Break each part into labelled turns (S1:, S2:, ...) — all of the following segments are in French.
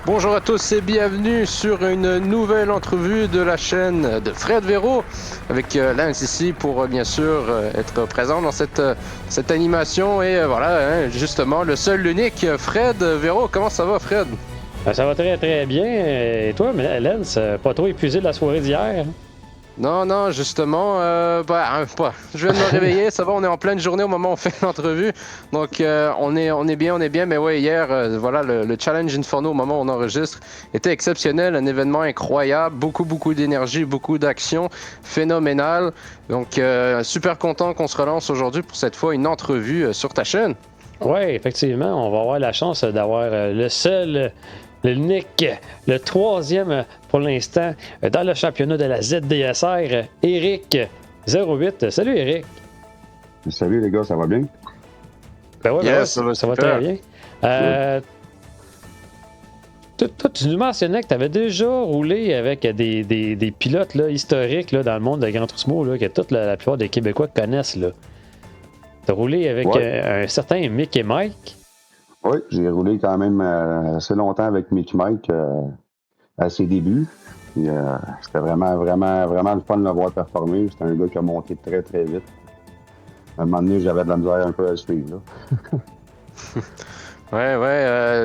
S1: Bonjour à tous et bienvenue sur une nouvelle entrevue de la chaîne de Fred Véro avec Lance ici pour bien sûr être présent dans cette animation et voilà, justement le seul, l'unique Fred Véro. Comment ça va, Fred?
S2: Ça va très très bien. Et toi, Lance, pas trop épuisé de la soirée d'hier?
S1: Non, justement, je viens de me réveiller, ça va, on est en pleine journée au moment où on fait l'entrevue, donc on est bien, mais ouais, hier, voilà, le Challenge Inferno au moment où on enregistre était exceptionnel, un événement incroyable, beaucoup d'énergie, beaucoup d'action, phénoménal, donc super content qu'on se relance aujourd'hui pour cette fois une entrevue sur ta chaîne.
S2: Oui, effectivement, on va avoir la chance d'avoir le seul, l'unique, le troisième pour l'instant dans le championnat de la ZDSR, Eric 08. Salut Eric.
S3: Salut les gars, ça va bien?
S2: Ben ouais,
S1: Yes,
S2: ça va très bien. Toi, tu nous mentionnais que tu avais déjà roulé avec des pilotes là, historiques là, dans le monde de Gran Turismo là, que toute la plupart des Québécois connaissent. Là. Tu as roulé avec un certain Mick et Mike.
S3: Oui, j'ai roulé quand même assez longtemps avec Mick Mike à ses débuts. Puis, c'était vraiment le fun de le voir performer. C'était un gars qui a monté très vite. À un moment donné, j'avais de la misère un peu à le suivre. Là.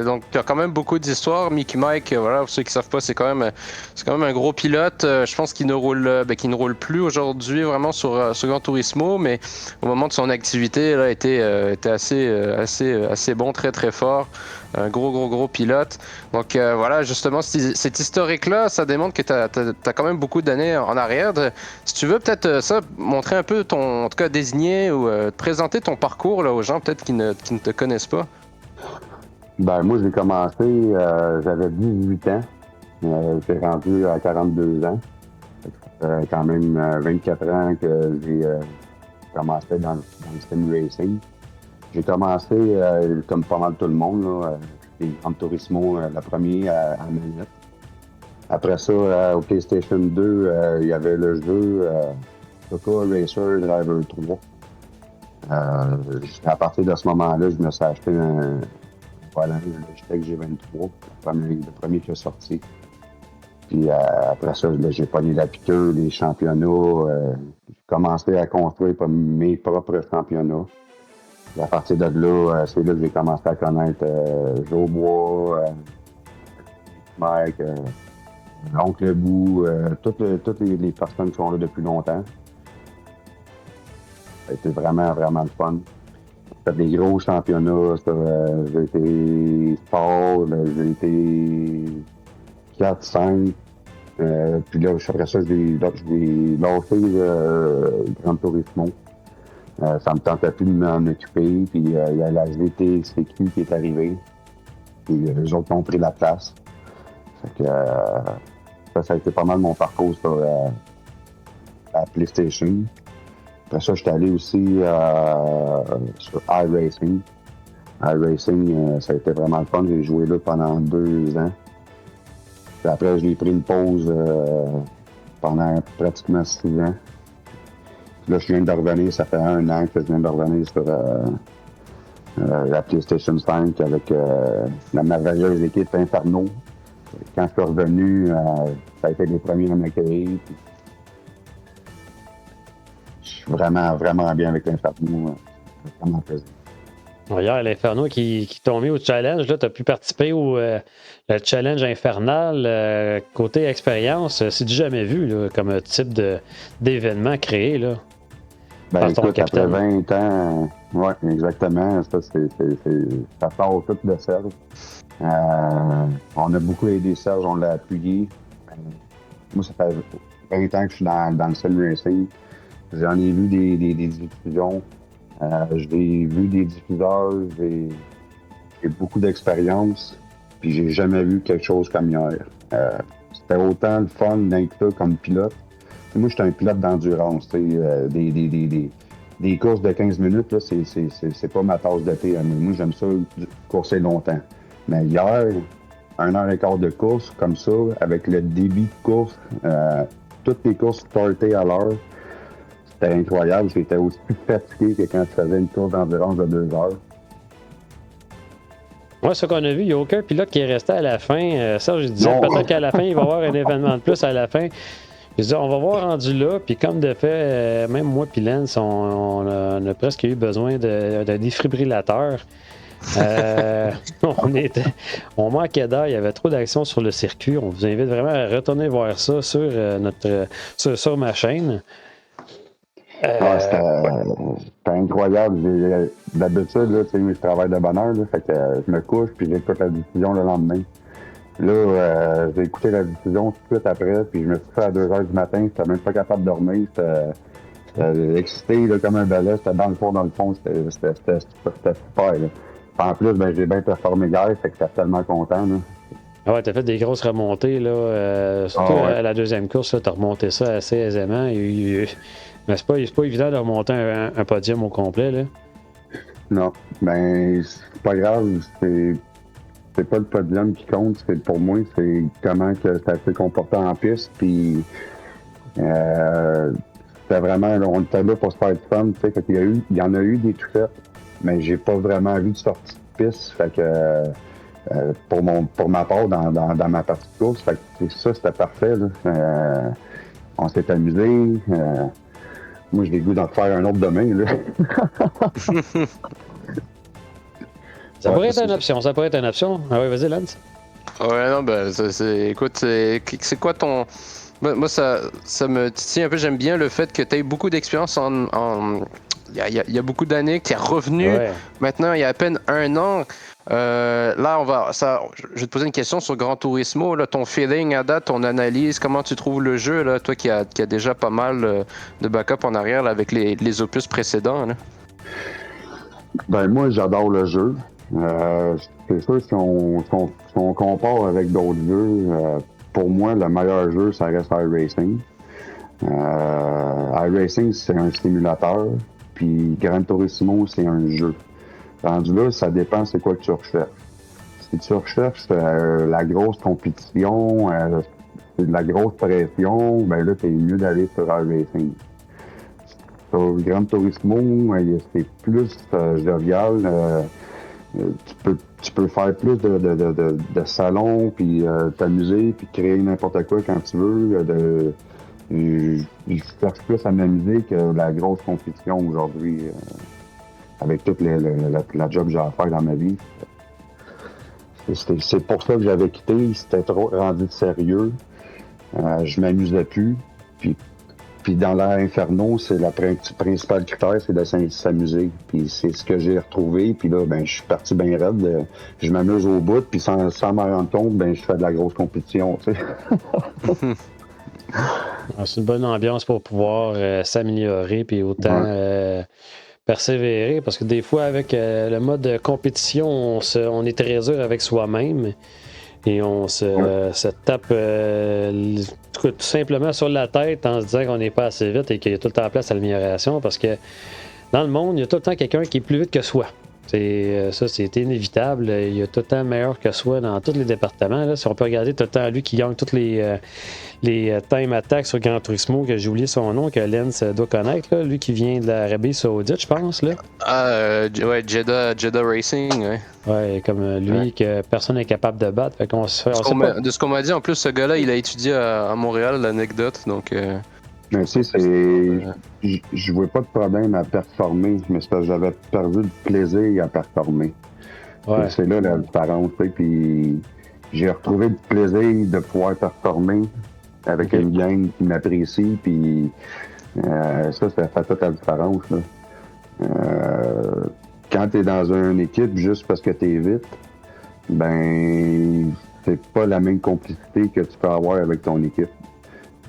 S1: Donc il y a quand même beaucoup d'histoires. Mickey Mike, voilà, pour ceux qui ne savent pas, c'est quand même un gros pilote. Je pense qu'il ne roule plus aujourd'hui vraiment sur Gran Turismo, mais au moment de son activité, là, était assez bon, très fort. Un gros pilote. Donc voilà, justement, cet historique-là, ça démontre que tu as quand même beaucoup d'années en arrière. Si tu veux peut-être montrer un peu en tout cas désigner ou te présenter ton parcours là, aux gens peut-être qui ne te connaissent pas.
S3: Ben, moi, j'ai commencé, j'avais 18 ans. J'ai rendu à 42 ans. Quand même 24 ans que j'ai commencé dans le sim racing. J'ai commencé, comme pas mal tout le monde, là, Gran Turismo, la première à manette. Après ça, au PlayStation 2, il y avait le jeu Truck Racer Driver 3. À partir de ce moment-là, je me suis acheté un Logitech G23, le premier qui est sorti. Puis après ça, là, j'ai pogné la piqûre, les championnats. J'ai commencé à construire mes propres championnats. Et à partir de là, c'est là que j'ai commencé à connaître Joe Bois, Mike, Oncle Bou, toutes les personnes qui sont là depuis longtemps. Ça a été vraiment le fun. J'ai fait des gros championnats. J'ai été sport, j'ai été 4, 5. Puis là, après ça, j'ai lâché Gran Turismo. Ça me tentait plus de m'en occuper. Puis il y a la GTCQ qui est arrivée. Puis eux autres ont pris la place. Fait que ça a été pas mal mon parcours sur la PlayStation. Après ça, j'étais allé aussi sur iRacing. iRacing, ça a été vraiment le fun. J'ai joué là pendant 2 ans. Puis après, j'ai pris une pause pendant pratiquement 6 ans. Puis là, je viens de revenir, ça fait 1 an que je viens de revenir sur la PlayStation 5 avec la merveilleuse équipe Inferno. Quand je suis revenu, ça a été les premiers à m'accueillir. Je suis vraiment bien avec l'Inferno. C'est vraiment plaisir.
S2: Hier, l'Inferno qui t'ont mis au challenge, tu as pu participer au le challenge infernal. Côté expérience, c'est du jamais vu là, comme type d'événement créé. Là,
S3: Ben écoute, après 20 ans, oui, exactement. Ça sort tout de Serge. On a beaucoup aidé Serge, on l'a appuyé. Moi, ça fait 20 ans que je suis dans le sim racing. J'en ai vu des diffusions. J'ai vu des diffuseurs. J'ai beaucoup d'expérience. Puis j'ai jamais vu quelque chose comme hier. C'était autant le fun d'être là comme pilote. Moi, j'étais un pilote d'endurance. Des courses de 15 minutes, là, c'est pas ma tasse de thé. Moi, j'aime ça courser longtemps. Mais hier, 1h15 de course, comme ça, avec le débit de course, toutes les courses startées à l'heure, c'était incroyable. J'étais aussi fatigué que quand je faisais une course d'endurance de 2 heures.
S2: Moi, ce qu'on a vu, il n'y a aucun pilote qui est resté à la fin. Ça, je disais peut-être qu'à la fin, il va y avoir un événement de plus à la fin. Je disais, on va voir rendu là, puis comme de fait, même moi et Lance, on a presque eu besoin d'un défibrillateur. On manquait d'air, il y avait trop d'actions sur le circuit. On vous invite vraiment à retourner voir ça sur ma chaîne.
S3: C'était incroyable. D'habitude, là, je travaille de bonne heure, là, fait que je me couche puis j'écoute la diffusion le lendemain. Là, j'ai écouté la diffusion tout de suite après, puis je me suis couché à 2h du matin, j'étais même pas capable de dormir. J'étais excité là, comme un balai, c'était dans le fond, c'était super. Là. En plus, j'ai bien performé hier, fait que j'étais tellement content. Là.
S2: Ah ouais, t'as fait des grosses remontées, là. Surtout à la deuxième course, t'as remonté ça assez aisément. Mais c'est pas évident de remonter un podium au complet, là.
S3: Non, c'est pas grave, c'est pas le podium qui compte, pour moi, c'est comment que ça s'est comporté en piste, puis c'était vraiment, on était là pour se faire du fun, tu sais, fait qu'il y en a eu des tout faits, mais j'ai pas vraiment vu de sortie de piste, fait que pour ma part, dans ma partie de course, fait que ça, c'était parfait, là. On s'est amusé, moi, j'ai le goût d'en faire un autre demain, là.
S2: Ça pourrait être une option. Ah oui, vas-y, Lance.
S1: Ouais, non, écoute, c'est quoi ton... Moi, ça me titille un peu. J'aime bien le fait que tu aies beaucoup d'expérience il y a beaucoup d'années, que tu es revenu.
S2: Ouais.
S1: Maintenant, il y a à peine 1 an. Là, je vais te poser une question sur Gran Turismo. Là, ton feeling à date, ton analyse, comment tu trouves le jeu, là, toi qui a déjà pas mal de backup en arrière là, avec les opus précédents? Là.
S3: Moi, j'adore le jeu. C'est sûr, si on compare avec d'autres jeux, pour moi, le meilleur jeu, ça reste iRacing. iRacing, c'est un simulateur, puis Gran Turismo, c'est un jeu. Rendu là, ça dépend c'est quoi que tu recherches. Si tu recherches la grosse compétition, de la grosse pression, ben là, c'est mieux d'aller sur iRacing. Sur Gran Turismo, c'est plus jovial. Tu peux faire plus de salons, puis t'amuser, puis créer n'importe quoi quand tu veux. Je cherche plus à m'amuser que la grosse compétition aujourd'hui, avec toute la job que j'ai à faire dans ma vie. C'est pour ça que j'avais quitté, c'était trop rendu sérieux. Je m'amusais plus. Puis dans l'ère Inferno, c'est le principal critère, c'est de s'amuser. Puis c'est ce que j'ai retrouvé. Puis là, je suis parti bien raide. Je m'amuse au bout, puis sans m'en rendre compte, je fais de la grosse compétition, tu sais.
S2: C'est une bonne ambiance pour pouvoir s'améliorer, puis autant persévérer. Parce que des fois, avec le mode de compétition, on est très dur avec soi-même. Et on se tape tout simplement sur la tête en se disant qu'on n'est pas assez vite et qu'il y a tout le temps place à l'amélioration parce que dans le monde, il y a tout le temps quelqu'un qui est plus vite que soi. Ça, c'est inévitable. Il y a tout le temps meilleur que soi dans tous les départements. Là. Si on peut regarder tout le temps lui qui gagne toutes les time attacks sur Gran Turismo, que j'ai oublié son nom, que Lens doit connaître. Là. Lui qui vient de l'Arabie Saoudite, je pense. Là.
S1: Ouais, Jeddah Racing. Ouais.
S2: Ouais, comme lui que personne n'est capable de battre. Fait qu'on de
S1: ce qu'on m'a dit, en plus, ce gars-là, il a étudié à Montréal, l'anecdote. Donc.
S3: Mais tu sais, je vois pas de problème à performer, mais c'est parce que j'avais perdu le plaisir à performer. Ouais. C'est là la différence, tu sais, puis j'ai retrouvé le plaisir de pouvoir performer avec une gang qui m'apprécie, puis ça fait toute la différence, là. Quand t'es dans une équipe juste parce que t'es vite, c'est pas la même complicité que tu peux avoir avec ton équipe.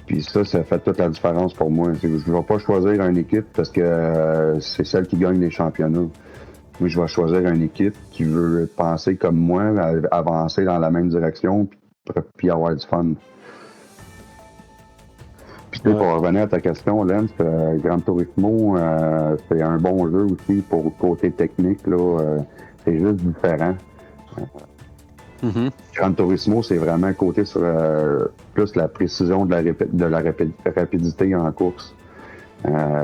S3: Puis ça fait toute la différence pour moi. Je ne vais pas choisir une équipe parce que c'est celle qui gagne les championnats. Moi, je vais choisir une équipe qui veut penser comme moi, avancer dans la même direction, puis avoir du fun. Puis pour revenir à ta question, Lens, Gran Turismo, c'est un bon jeu aussi pour le côté technique. Là, c'est juste différent. Gran Turismo, c'est vraiment côté sur plus la précision de la rapidité en course.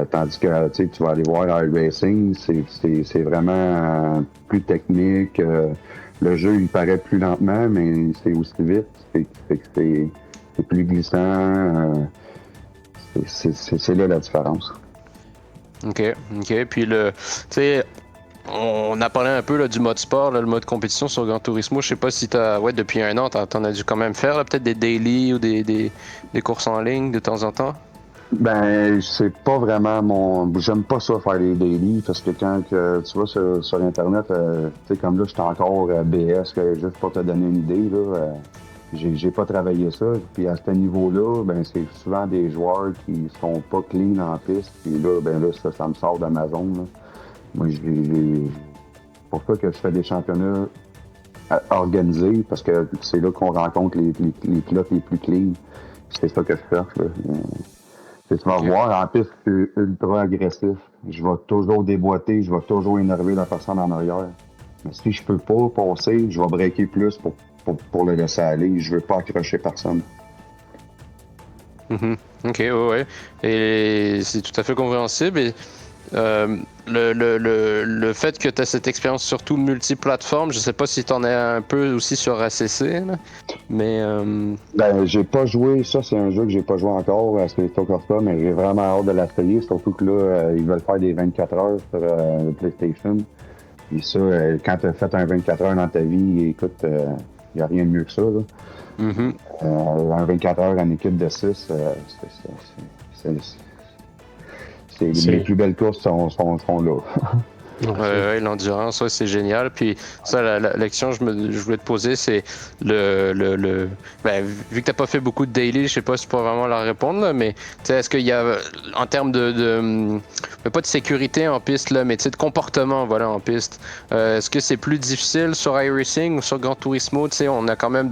S3: Tandis que tu vas aller voir iRacing, c'est vraiment plus technique. le jeu, il paraît plus lentement, mais c'est aussi vite. C'est plus glissant. C'est là la différence.
S1: OK. Puis, tu sais, on a parlé un peu là, du mode sport, là, le mode compétition sur Gran Turismo. Je sais pas si depuis un an, t'en as dû quand même faire, là, peut-être des daily ou des courses en ligne de temps en temps?
S3: Ben, c'est pas vraiment j'aime pas ça faire les daily parce que quand tu vas sur Internet, tu sais, comme là, je suis encore BS, juste pour te donner une idée, là, j'ai pas travaillé ça. Puis à ce niveau-là, ben, c'est souvent des joueurs qui sont pas clean en piste. Puis là, ben là, ça me sort de ma zone, là. Moi, c'est pour ça que je fais des championnats organisés parce que c'est là qu'on rencontre les pilotes les plus clean. C'est ça que je cherche, là. Tu vas voir, en piste, je suis ultra agressif. Je vais toujours déboîter, je vais toujours énerver la personne en arrière. Mais si je peux pas passer, je vais breaker plus pour le laisser aller. Je veux pas accrocher personne.
S1: OK, ouais. Et c'est tout à fait compréhensible. Et, le fait que tu as cette expérience surtout multiplateforme, je sais pas si tu en as un peu aussi sur ACC, là, mais...
S3: Ben, j'ai pas joué, ça c'est un jeu que j'ai pas joué encore à Street Soccer, mais j'ai vraiment hâte de l'essayer, surtout que là, ils veulent faire des 24 heures sur le PlayStation. Et ça, quand tu as fait un 24 heures dans ta vie, écoute, il n'y a rien de mieux que ça, là. Un 24 heures en équipe de 6, les plus belles courses sont là.
S1: Ouais, l'endurance, ouais, c'est génial. Puis ça, la question que je voulais te poser, c'est ben, vu que t'as pas fait beaucoup de daily, je sais pas si tu peux vraiment leur répondre, là, mais est-ce qu'il y a, en termes pas de sécurité en piste, là, mais de comportement, voilà, en piste, est-ce que c'est plus difficile sur iRacing ou sur Gran Turismo? On a quand même,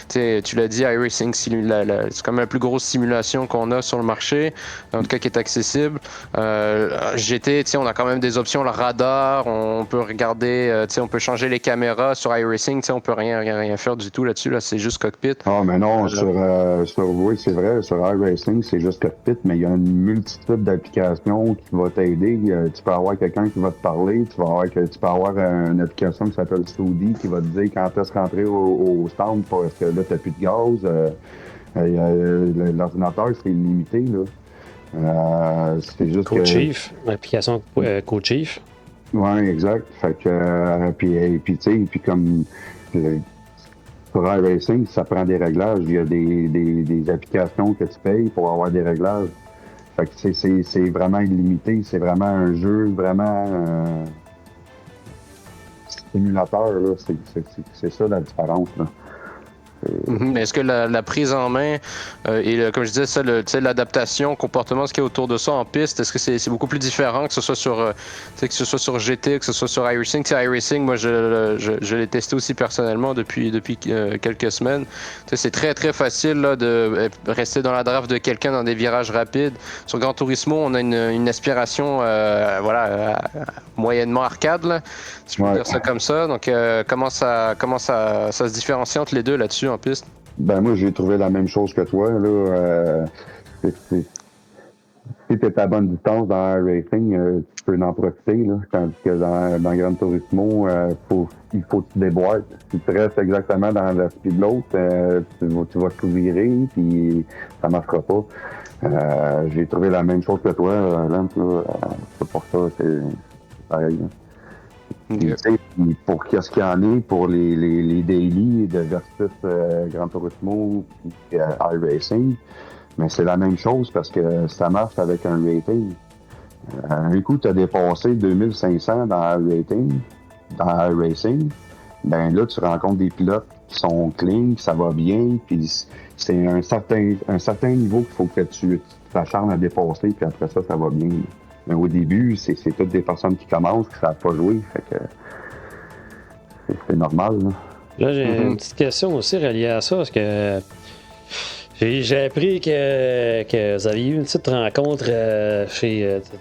S1: tu l'as dit, iRacing, c'est quand même la plus grosse simulation qu'on a sur le marché, en tout cas qui est accessible. GT, on a quand même des options, le radar, on peut regarder, on peut changer les caméras. Sur iRacing, on peut rien faire du tout là-dessus, là, c'est juste cockpit.
S3: Ah, mais non, oui, c'est vrai, sur iRacing, c'est juste cockpit, mais il y a une multitude d'applications qui va t'aider. Tu peux avoir quelqu'un qui va te parler, tu peux avoir une application qui s'appelle Sodi qui va te dire quand est-ce rentrer au stand parce que là, t'as plus de gaz. L'ordinateur, c'est limité, là. C'est juste
S2: CodeChief, l'application CodeChief.
S3: Oui, exact. Fait que, puis tu sais, puis comme pour iRacing, ça prend des réglages. Il y a des applications que tu payes pour avoir des réglages. Fait que c'est vraiment illimité. C'est vraiment un jeu, vraiment simulateur, là. C'est ça la différence, là.
S1: Mais est-ce que la prise en main et comme je disais, ça, l'adaptation, comportement, ce qui est autour de ça en piste, est-ce que c'est beaucoup plus différent que ce soit sur GT, que ce soit sur iRacing? iRacing, moi je l'ai testé aussi personnellement depuis quelques semaines. C'est très très facile là, de rester dans la draft de quelqu'un dans des virages rapides. Sur Gran Turismo, on a une aspiration moyennement arcade, là, si je peux dire ça comme ça. Donc comment ça se différencie entre les deux là-dessus en piste?
S3: Ben moi j'ai trouvé la même chose que toi, là. Si tu es à bonne distance dans iRacing, tu peux en profiter, là. Tandis que dans Gran Turismo, il faut que tu déboîtes. Si tu restes exactement dans la speed de l'autre, tu vas tout virer, puis ça marchera pas. J'ai trouvé la même chose que toi, Lance, là. C'est pour ça, c'est pareil, là. Pour qu'est-ce qu'il y en est pour les daily de versus Gran Turismo et iRacing, mais c'est la même chose parce que ça marche avec un rating. Un coup, tu as dépassé 2500 dans iRacing, ben là, tu rencontres des pilotes qui sont clean, que ça va bien, puis c'est un certain niveau qu'il faut que tu t'acharnes à dépasser, puis après ça va bien. Mais au début, c'est toutes des personnes qui commencent, qui ne savent pas jouer. Fait que c'est normal.
S2: Là, j'ai une petite question aussi reliée à ça, parce que j'ai appris que vous aviez eu une petite rencontre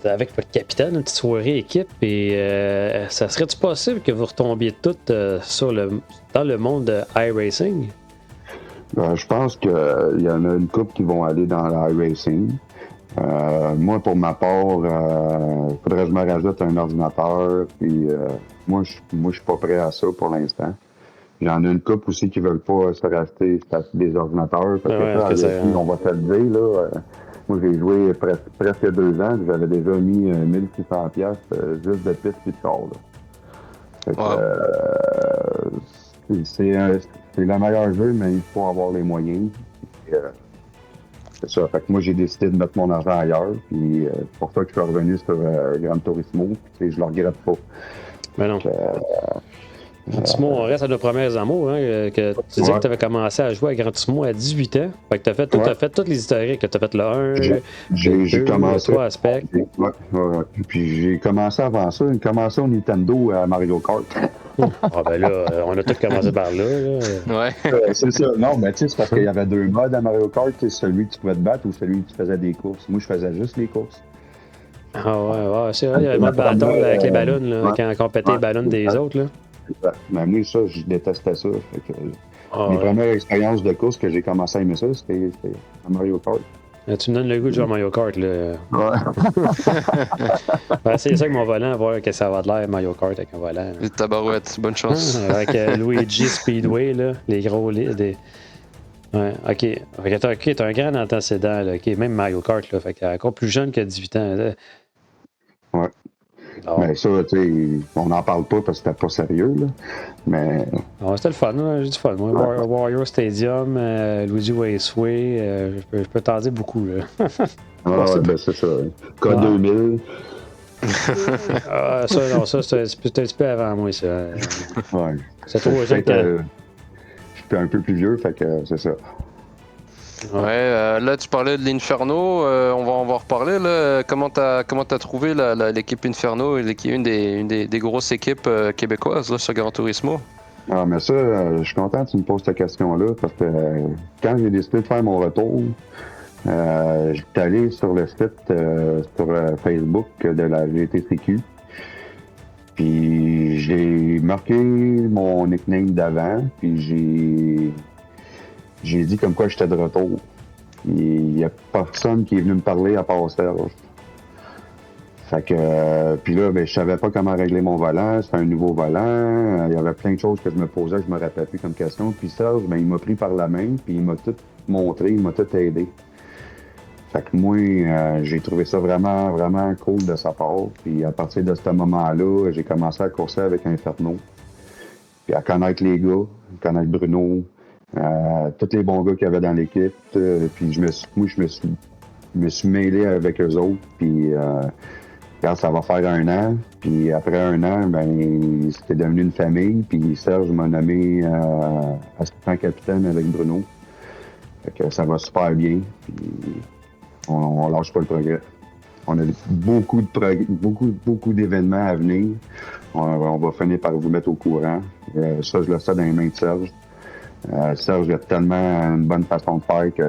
S2: avec votre capitaine, une petite soirée équipe, et ça serait-tu possible que vous retombiez toutes dans le monde de iRacing?
S3: Je pense qu'il y en a une couple qui vont aller dans l'iRacing. Moi, pour ma part, faudrait que je me rajoute un ordinateur. Puis moi, je suis pas prêt à ça pour l'instant. Il y en a une couple aussi qui veulent pas se racheter des ordinateurs. Parce que ça, on va te le dire, là. Moi, j'ai joué presque 2 ans, j'avais déjà mis 1600$ juste de piste et de char, là. C'est le meilleur jeu, mais il faut avoir les moyens. C'est ça. Fait que moi, j'ai décidé de mettre mon argent ailleurs. Puis c'est pour ça que je suis revenu sur Gran Turismo. Puis je le regrette pas.
S2: Mais non. Gran Turismo, on reste à nos premiers amours. Hein, que tu disais que tu avais commencé à jouer à Gran Turismo à 18 ans. Fait que tu as fait tous les historiques. Tu as fait le 1,
S3: j'ai commencé,
S2: le 3 aspects.
S3: Puis j'ai commencé avant ça. J'ai commencé au Nintendo à Mario Kart.
S2: Ah ben là, on a tous commencé par là.
S1: Ouais.
S3: C'est ça. Non, mais tu sais, c'est parce qu'il y avait 2 modes à Mario Kart. Celui que tu pouvais te battre ou celui où tu faisais des courses. Moi, je faisais juste les courses.
S2: Ah ouais, c'est vrai. Il y avait le mode bâton avec les ballons, là, quand on pétait les ballons des autres. Là.
S3: Mais moi, ça, je détestais ça. Fait que, mes premières expériences de course que j'ai commencé à aimer ça, c'était à Mario Kart.
S2: Là, tu me donnes le goût de jouer à Mario Kart. Là.
S3: Ouais.
S2: C'est ça que mon volant, voir que ça va de l'air Mario Kart avec un volant.
S1: Les tabarouettes, bonne chance.
S2: Avec Luigi Speedway, là, les gros. Ouais, ok, t'as un grand antécédent, là, ok, même Mario Kart, là, fait que encore plus jeune que 18 ans. Là.
S3: Ouais. Oh. Mais ça, tu sais, on n'en parle pas parce que c'était pas sérieux, là. Mais.
S2: C'était le fun, là. J'ai du fun. Moi, Wario Stadium, Luigi Raceway, je peux t'en dire beaucoup, là.
S3: Ben c'est ça. K2000.
S2: Ça, c'était un petit peu avant moi, ça.
S3: Ouais.
S2: C'est trop jeune que.
S3: Je suis un peu plus vieux, fait que c'est ça.
S1: Ouais, là tu parlais de l'Inferno, on va reparler là. Comment t'as trouvé l'équipe Inferno, qui est une des grosses équipes québécoises là, sur Gran Turismo?
S3: Ah mais ça, je suis content que tu me poses cette question-là parce que quand j'ai décidé de faire mon retour, j'étais allé sur le site sur Facebook de la GTCQ. Puis j'ai marqué mon nickname d'avant, puis j'ai dit comme quoi j'étais de retour. Il y a personne qui est venu me parler à part Serge. Fait que puis là, ben je savais pas comment régler mon volant, c'était un nouveau volant, il y avait plein de choses que je me posais, je me rappelais plus comme question. Puis Serge, ben il m'a pris par la main, puis il m'a tout montré, il m'a tout aidé. Fait que moi, j'ai trouvé ça vraiment, vraiment cool de sa part. Puis à partir de ce moment-là, j'ai commencé à courser avec Inferno. Puis à connaître les gars, connaître Bruno, tous les bons gars qu'il y avait dans l'équipe. Puis je me suis mêlé avec eux autres. Puis quand ça va faire 1 an. Puis après 1 an, ben c'était devenu une famille. Puis Serge m'a nommé assistant capitaine avec Bruno. Fait que ça va super bien. Puis on lâche pas le progrès. On a beaucoup d'événements à venir. On va finir par vous mettre au courant. Ça, je le sais dans les mains de Serge. Serge a tellement une bonne façon de faire que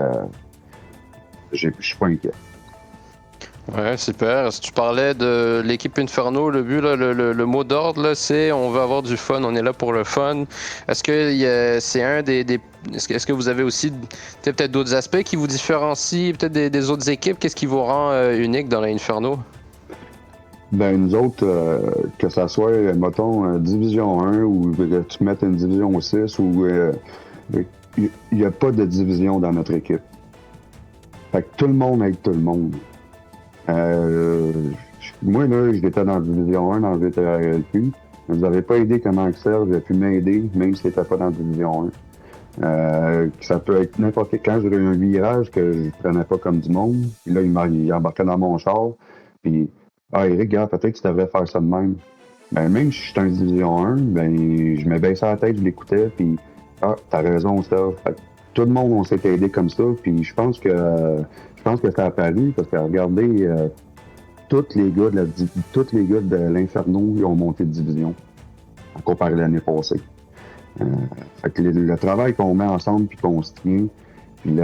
S3: je suis pas inquiet.
S1: Ouais, super. Si tu parlais de l'équipe Inferno, le but, là, le mot d'ordre, là, c'est on veut avoir du fun, on est là pour le fun. Est-ce que c'est un des est-ce que vous avez aussi peut-être d'autres aspects qui vous différencient, peut-être des autres équipes? Qu'est-ce qui vous rend unique dans l'Inferno?
S3: Ben, nous autres, que ça soit, mettons, Division 1 ou que tu mettes une Division 6 ou il n'y a pas de division dans notre équipe. Fait que tout le monde aide tout le monde. Moi, là, j'étais dans la Division 1 dans le VTRLQ. Vous n'avez pas aidé comment que Serge a pu m'aider, même si c'était pas dans la Division 1. Ça peut être n'importe quel. Quand j'ai eu un virage que je prenais pas comme du monde, puis là, il embarquait dans mon char, puis Eric, regarde, peut-être que tu devrais faire ça de même. Ben, même si je suis en Division 1, ben, je me baissais la tête, je l'écoutais, puis t'as raison, Serge. Tout le monde, on s'est aidé comme ça, puis je pense que ça a paru, parce que regardez, tous les gars de l'Inferno, ils ont monté de division, comparé à l'année passée. Fait que le travail qu'on met ensemble, puis qu'on se tient, puis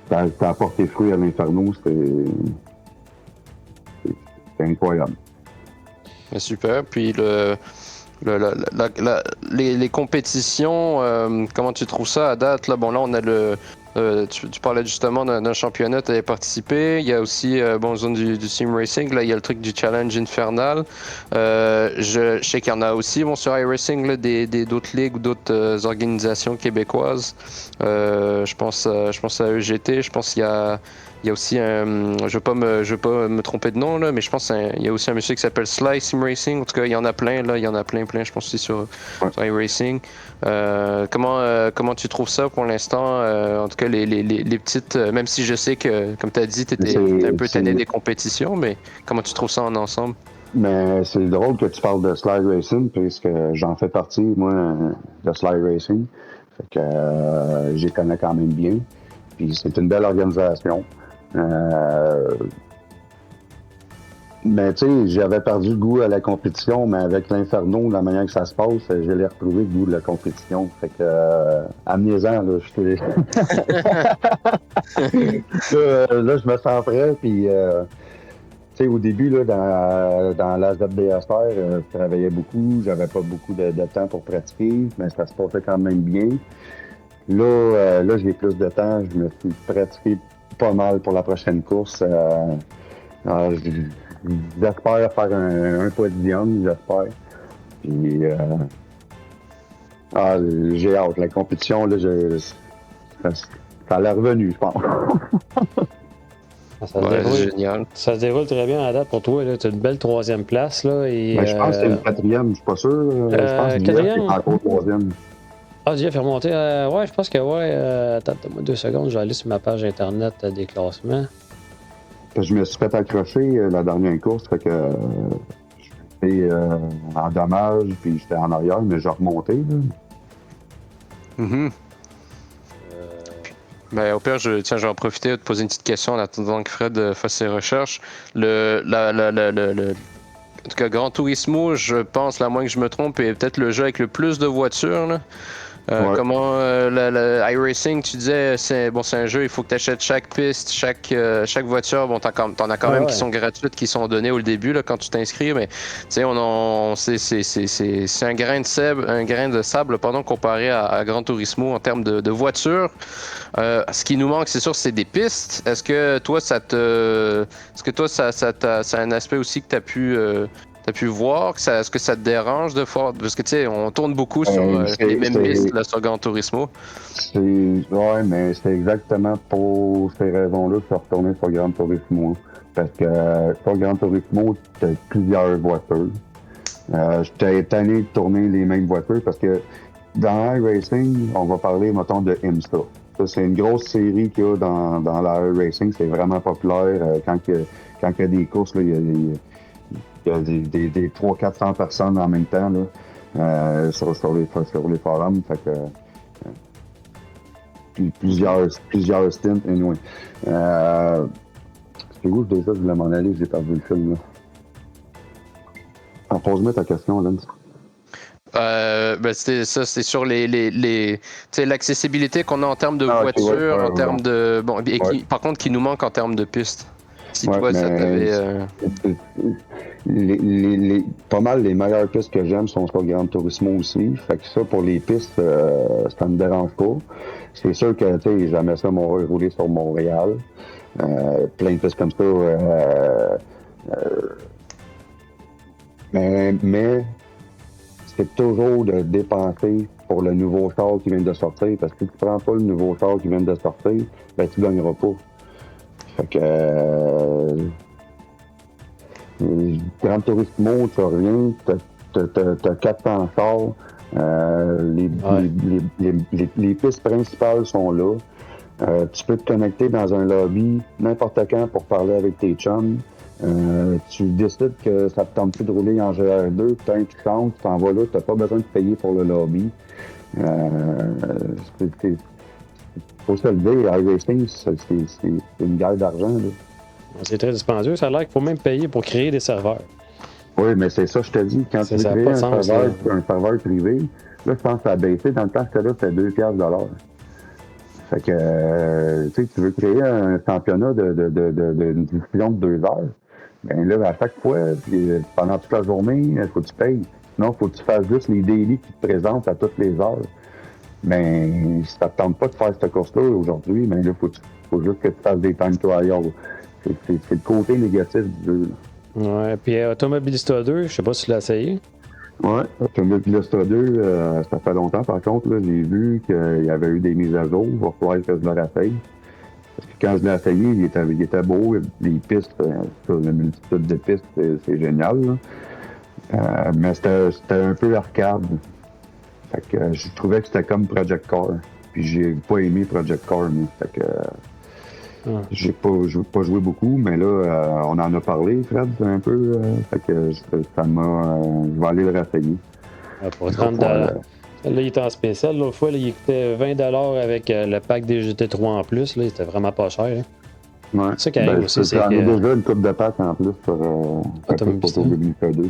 S3: ça a porté fruit à l'Inferno, c'était incroyable.
S1: Super. Puis les compétitions, comment tu trouves ça à date? Là, bon, là, on a Tu parlais justement d'un championnat, tu avais participé. Il y a aussi, zone du Sim Racing. Là, il y a le truc du Challenge Infernal. Je sais qu'il y en a aussi, sur iRacing, là, d'autres ligues ou d'autres organisations québécoises. Je pense à EGT. Je pense qu'il y a aussi je veux pas me tromper de nom, là, mais je pense qu'il y a aussi un monsieur qui s'appelle Sly Sim Racing. En tout cas, il y en a plein, là. Il y en a plein, je pense aussi sur iRacing. Comment tu trouves ça pour l'instant? En tout cas, les petites, même si je sais que, comme tu as dit, tu étais un peu tanné des compétitions, mais comment tu trouves ça en ensemble?
S3: Mais c'est drôle que tu parles de Slide Racing, puisque j'en fais partie, moi, de Slide Racing. Fait que j'y connais quand même bien. Puis c'est une belle organisation. Mais tu sais, j'avais perdu le goût à la compétition, mais avec l'Inferno, la manière que ça se passe, je l'ai retrouvé le goût de la compétition. Fait que, amenez-en, là, là, je me sens prêt, puis, tu sais, au début, là, dans la ZBSR, je travaillais beaucoup, j'avais pas beaucoup de temps pour pratiquer, mais ça se passait quand même bien. Là, j'ai plus de temps, je me suis pratiqué pas mal pour la prochaine course. J'espère faire un podium, j'espère. Puis, j'ai hâte. La compétition, là, ça a l'air revenu, je pense.
S2: Génial. Ça se déroule très bien à la date pour toi. Tu as une belle 3e place. Là, et,
S3: je pense que c'est une 4e, je suis pas sûr. Je pense que c'est encore 3e.
S2: Ah, Jeff est remonté. Ouais, je pense que Attends, donne-moi 2 secondes, je vais aller sur ma page internet des classements.
S3: Je me suis fait accrocher la dernière course, fait que j'étais en dommage, puis j'étais en arrière, mais j'ai remonté. Là.
S1: Mm-hmm. Au pire, je vais en profiter de te poser une petite question en attendant que Fred fasse ses recherches. En tout cas, Gran Turismo, je pense, à moins que je me trompe, est peut-être le jeu avec le plus de voitures, là. Comment iRacing, tu disais, c'est un jeu, il faut que tu achètes chaque piste, chaque voiture. Bon, t'en as quand même qui sont gratuites, qui sont données au début là, quand tu t'inscris, mais tu sais, c'est un grain de sable, comparé à Gran Turismo en termes de voitures. Ce qui nous manque, c'est sûr, c'est des pistes. Est-ce que toi, ça a un aspect aussi que t'as pu voir? Est-ce que ça te dérange de faire? Parce que tu sais, on tourne beaucoup sur les mêmes pistes là, sur Gran Turismo.
S3: Ouais, mais c'est exactement pour ces raisons-là que je suis retourné sur Gran Turismo. Parce que sur Gran Turismo, tu as plusieurs voitures. J'étais tanné de tourner les mêmes voitures parce que dans iRacing, on va parler, mettons, de IMSA. Ça, c'est une grosse série qu'il y a dans l'iRacing. C'est vraiment populaire. Quand il y a des courses, là, il y a des 300-400 personnes en même temps là, sur les forums. Fait que, plusieurs stints. Anyway. C'est où déjà je voulais m'en aller, j'ai perdu le film. Là. Alors, pose-moi ta question, Lance.
S1: C'est sur l'accessibilité qu'on a en termes de voitures, en termes de. Bon, par contre, qui nous manque en termes de pistes. Si toi, ça t'avait.
S3: Pas mal les meilleures pistes que j'aime sont sur Gran Turismo aussi. Fait que ça, pour les pistes, ça me dérange pas. C'est sûr que, tu sais, j'aimais ça rouler sur Montréal. Plein de pistes comme ça. Mais c'est toujours de dépenser pour le nouveau char qui vient de sortir. Parce que si tu prends pas le nouveau char qui vient de sortir, ben tu gagneras pas. Fait que Gran Turismo, tu reviens, t'as 400 chars, les pistes principales sont là. Tu peux te connecter dans un lobby n'importe quand pour parler avec tes chums. Tu décides que ça te tente plus de rouler en GR2, tu changes, tu t'en vas là, tu n'as pas besoin de payer pour le lobby. Faut se le dire, iRacing, c'est une guerre d'argent. Là.
S2: C'est très dispendieux. Ça a l'air qu'il faut même payer pour créer des serveurs.
S3: Oui, mais c'est ça, je te dis. Quand tu veux créer un serveur privé, là, je pense que ça a baissé. Dans le temps, c'était 2$. Fait que, tu veux créer un championnat d'une diffusion de 2 heures. Ben là, à chaque fois, pendant toute la journée, il faut que tu payes. Sinon, il faut que tu fasses juste les daily qui te présentent à toutes les heures. Mais ça te tente pas de faire cette course-là aujourd'hui, mais là, faut juste que tu fasses des time trials. C'est le côté négatif du jeu.
S2: Ouais, puis Automobilista 2, je sais pas si tu l'as essayé.
S3: Ouais, Automobilista 2, ça fait longtemps par contre, là, j'ai vu qu'il y avait eu des mises à jour, il va falloir que je le raffaille. Parce que quand je l'ai essayé, il était beau, les pistes, la multitude de pistes, c'est génial. Là. Mais c'était un peu arcade. Fait que je trouvais que c'était comme Project Car. Puis j'ai pas aimé Project Car, mais fait que j'ai pas joué beaucoup, mais là, on en a parlé, Fred, un peu. Fait que ça m'a. Je vais aller le raffailler.
S2: Pour 30$. Là, il était en spécial. L'autre fois, là, il coûtait 20$ avec le pack des GT3 en plus. Là, c'était vraiment pas cher. Hein.
S3: Ouais.
S2: C'est ça qui arrive aussi.
S3: C'est déjà une coupe de pack en plus pour
S2: Automobilista
S3: 2.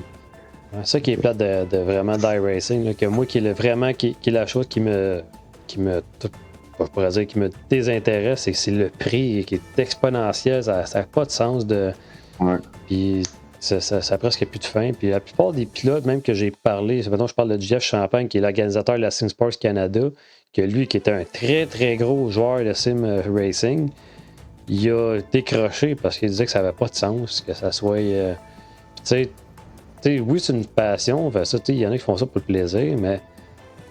S2: C'est ça qui est plate de vraiment d'iRacing. Là, que moi, qui est la chose qui me je pourrais dire qui me désintéresse, c'est le prix qui est exponentiel. Ça n'a pas de sens de.
S3: Ouais.
S2: Puis ça a presque plus de fin. Puis la plupart des pilotes, même que j'ai parlé, maintenant je parle de Jeff Champagne, qui est l'organisateur de la Sim Sports Canada, que lui, qui était un très très gros joueur de Sim Racing, il a décroché parce qu'il disait que ça n'avait pas de sens, que ça soit. Tu sais, oui, c'est une passion, ça, il y en a qui font ça pour le plaisir, mais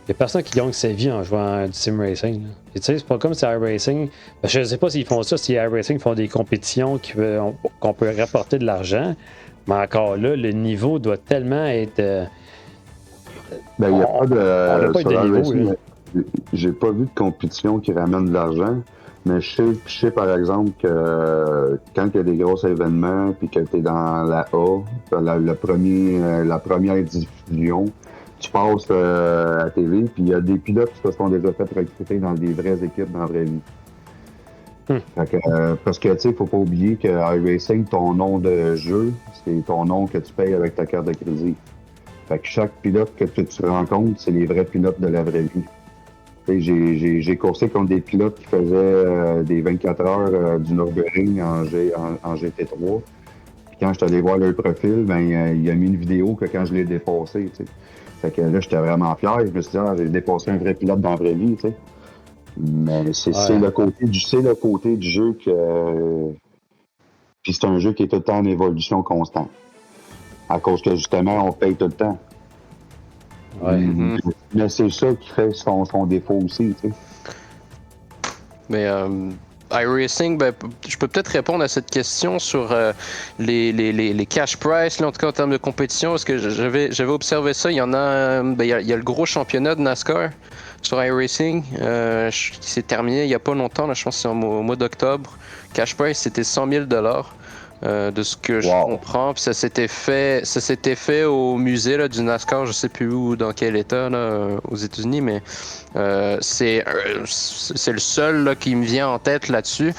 S2: il n'y a personne qui gagne sa vie en jouant à du sim racing. Tu sais, c'est pas comme si iRacing. Je ne sais pas s'ils font ça, si iRacing font des compétitions qu'on peut rapporter de l'argent, mais encore là, le niveau doit tellement être.
S3: Ben, il n'y a pas de.
S2: On n'a pas de niveau.
S3: J'ai pas vu de compétition qui ramène de l'argent, mais je sais par exemple que quand il y a des gros événements puis que tu es dans la A, la première diffusion, tu passes à TV, puis il y a des pilotes qui se sont déjà fait recruter dans des vraies équipes dans la vraie vie. Fait que, parce que, tu sais, faut pas oublier que iRacing, ton nom de jeu, c'est ton nom que tu payes avec ta carte de crédit. Fait que chaque pilote que tu rencontres, c'est les vrais pilotes de la vraie vie. J'ai coursé contre des pilotes qui faisaient des 24 heures du Nürburgring en GT3. Puis quand je suis allé voir leur profil, ben il a mis une vidéo que quand je l'ai dépassé, tu sais. Fait que là, j'étais vraiment fier. Je me suis dit, j'ai dépassé un vrai pilote dans la vraie vie, tu sais. Mais c'est le côté du jeu que. Puis c'est un jeu qui est tout le temps en évolution constante. À cause que justement, on paye tout le temps.
S2: Ouais.
S3: Mais c'est ça qui fait son défaut aussi, tu sais.
S1: Mais iRacing, ben, je peux peut-être répondre à cette question sur les cash price, là, en tout cas en termes de compétition, parce que j'avais observé ça. Il y en a, il y a le gros championnat de NASCAR sur iRacing qui s'est terminé il n'y a pas longtemps, là, je pense que c'est au mois d'octobre. Cash price, c'était 100 000 $. De ce que je comprends, puis ça s'était fait au musée là, du NASCAR, je sais plus où, dans quel état là, aux États-Unis, mais c'est le seul là, qui me vient en tête là-dessus.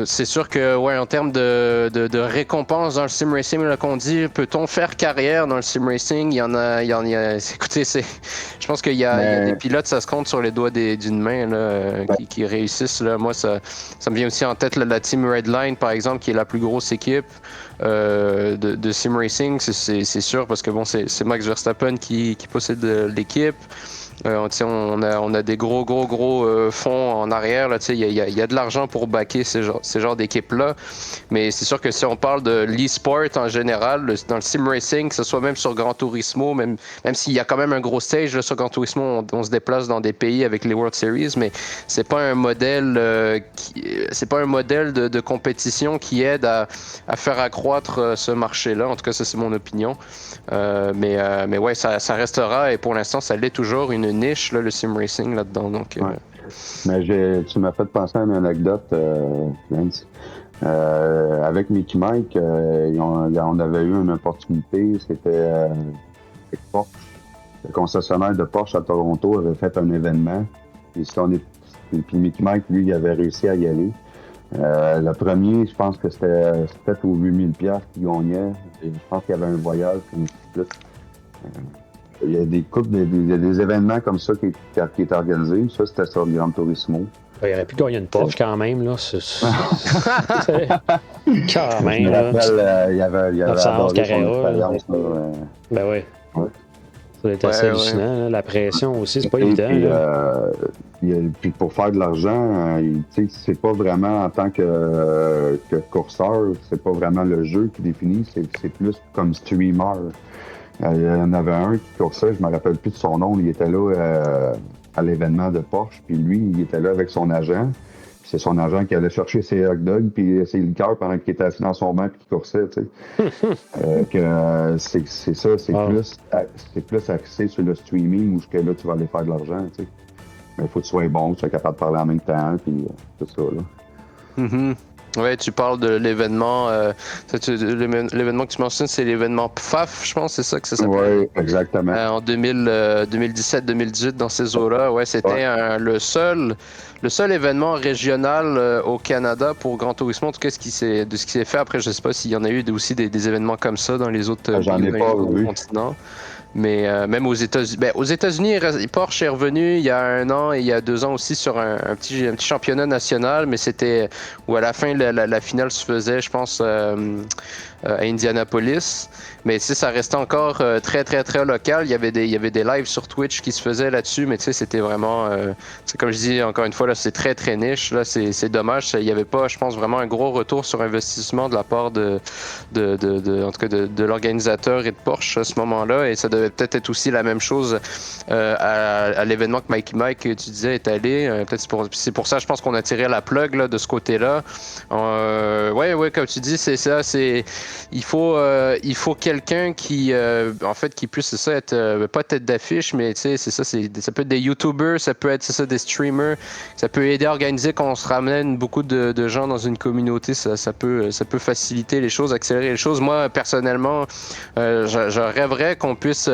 S1: C'est sûr que, ouais, en termes de récompenses dans le sim racing, là, qu'on dit, peut-on faire carrière dans le sim racing? Il y en a. Écoutez, je pense qu'il y a des pilotes, ça se compte sur les doigts d'une main là, qui réussissent. Là. Moi, ça me vient aussi en tête là, la Team Redline, par exemple, qui est la plus grosse équipe de sim racing. C'est sûr, parce que bon, c'est Max Verstappen qui possède l'équipe. On a des gros fonds en arrière. Il y a de l'argent pour backer ces genres d'équipes-là. Mais c'est sûr que si on parle de l'e-sport en général, dans le sim racing, que ce soit même sur Gran Turismo, même s'il y a quand même un gros stage là, sur Gran Turismo, on se déplace dans des pays avec les World Series, mais c'est pas un modèle de compétition qui aide à faire accroître ce marché-là. En tout cas, ça c'est mon opinion. Mais ouais, ça restera, et pour l'instant, ça l'est toujours, une niche, là, le sim racing là-dedans. Donc,
S3: ouais. Mais tu m'as fait penser à une anecdote, Lance. Avec Mickey Mike, on avait eu une opportunité, c'était Porsche. Le concessionnaire de Porsche à Toronto avait fait un événement. Et puis Mickey Mike, lui, il avait réussi à y aller. Le premier, je pense que c'était peut-être aux 8000$ qu'il gagnait. Et je pense qu'il y avait un voyage, plus. Il y a des des événements comme ça qui étaient organisés. Ça, c'était sur Gran Turismo.
S2: Il aurait pu gagner une Porsche quand même, là. Quand même, là.
S3: Il y avait 911
S2: Carrera. Ben oui.
S3: Ouais.
S2: Ça doit être assez hallucinant. Là. La pression aussi, c'est pas évident.
S3: Puis pour faire de l'argent, c'est pas vraiment en tant que courseur, c'est pas vraiment le jeu qui définit, c'est plus comme streamer. Il y en avait un qui coursait, je me rappelle plus de son nom, il était là à l'événement de Porsche, puis lui, il était là avec son agent. Puis c'est son agent qui allait chercher ses hot dogs puis ses liqueurs pendant qu'il était assis dans son banc puis qu'il coursait, tu sais. C'est ça, c'est plus axé sur le streaming où là, tu vas aller faire de l'argent, tu sais. Mais il faut que tu sois bon, que tu sois capable de parler en même temps, puis tout ça, là.
S1: Mm-hmm. Ouais, tu parles de l'événement. L'événement que tu mentionnes, c'est l'événement PFAF, je pense, c'est ça que ça s'appelle.
S3: Oui, exactement.
S1: En 2017-2018, dans ces eaux-là. Ouais, c'était le seul événement régional au Canada pour Gran Turismo. En tout cas, de ce qui s'est fait. Après, je ne sais pas s'il y en a eu aussi des événements comme ça dans les autres continents. Mais même aux États-Unis, Porsche est revenu il y a 1 an et il y a 2 ans aussi sur un petit championnat national, mais c'était où à la fin la finale se faisait, je pense, à Indianapolis. Mais tu sais, ça restait encore très très très local. Il y avait des lives sur Twitch qui se faisaient là-dessus, mais tu sais, c'était vraiment, comme je dis encore une fois, là, c'est très très niche. Là, c'est dommage. Il n'y avait pas, je pense, vraiment un gros retour sur investissement de la part de l'organisateur et de Porsche à ce moment-là. Et ça devait peut-être être aussi la même chose à l'événement que Mike, tu disais, est allé. Peut-être c'est pour ça, je pense qu'on a tiré la plug là, de ce côté-là. Ouais, comme tu dis, c'est ça. Il faut quelqu'un qui puisse, c'est ça, être pas tête d'affiche, mais tu sais, c'est ça, ça peut être des YouTubers, ça peut être, c'est ça, des streamers, ça peut aider à organiser quand on se ramène beaucoup de gens dans une communauté, ça peut faciliter les choses, accélérer les choses. Moi, personnellement, je rêverais qu'on puisse,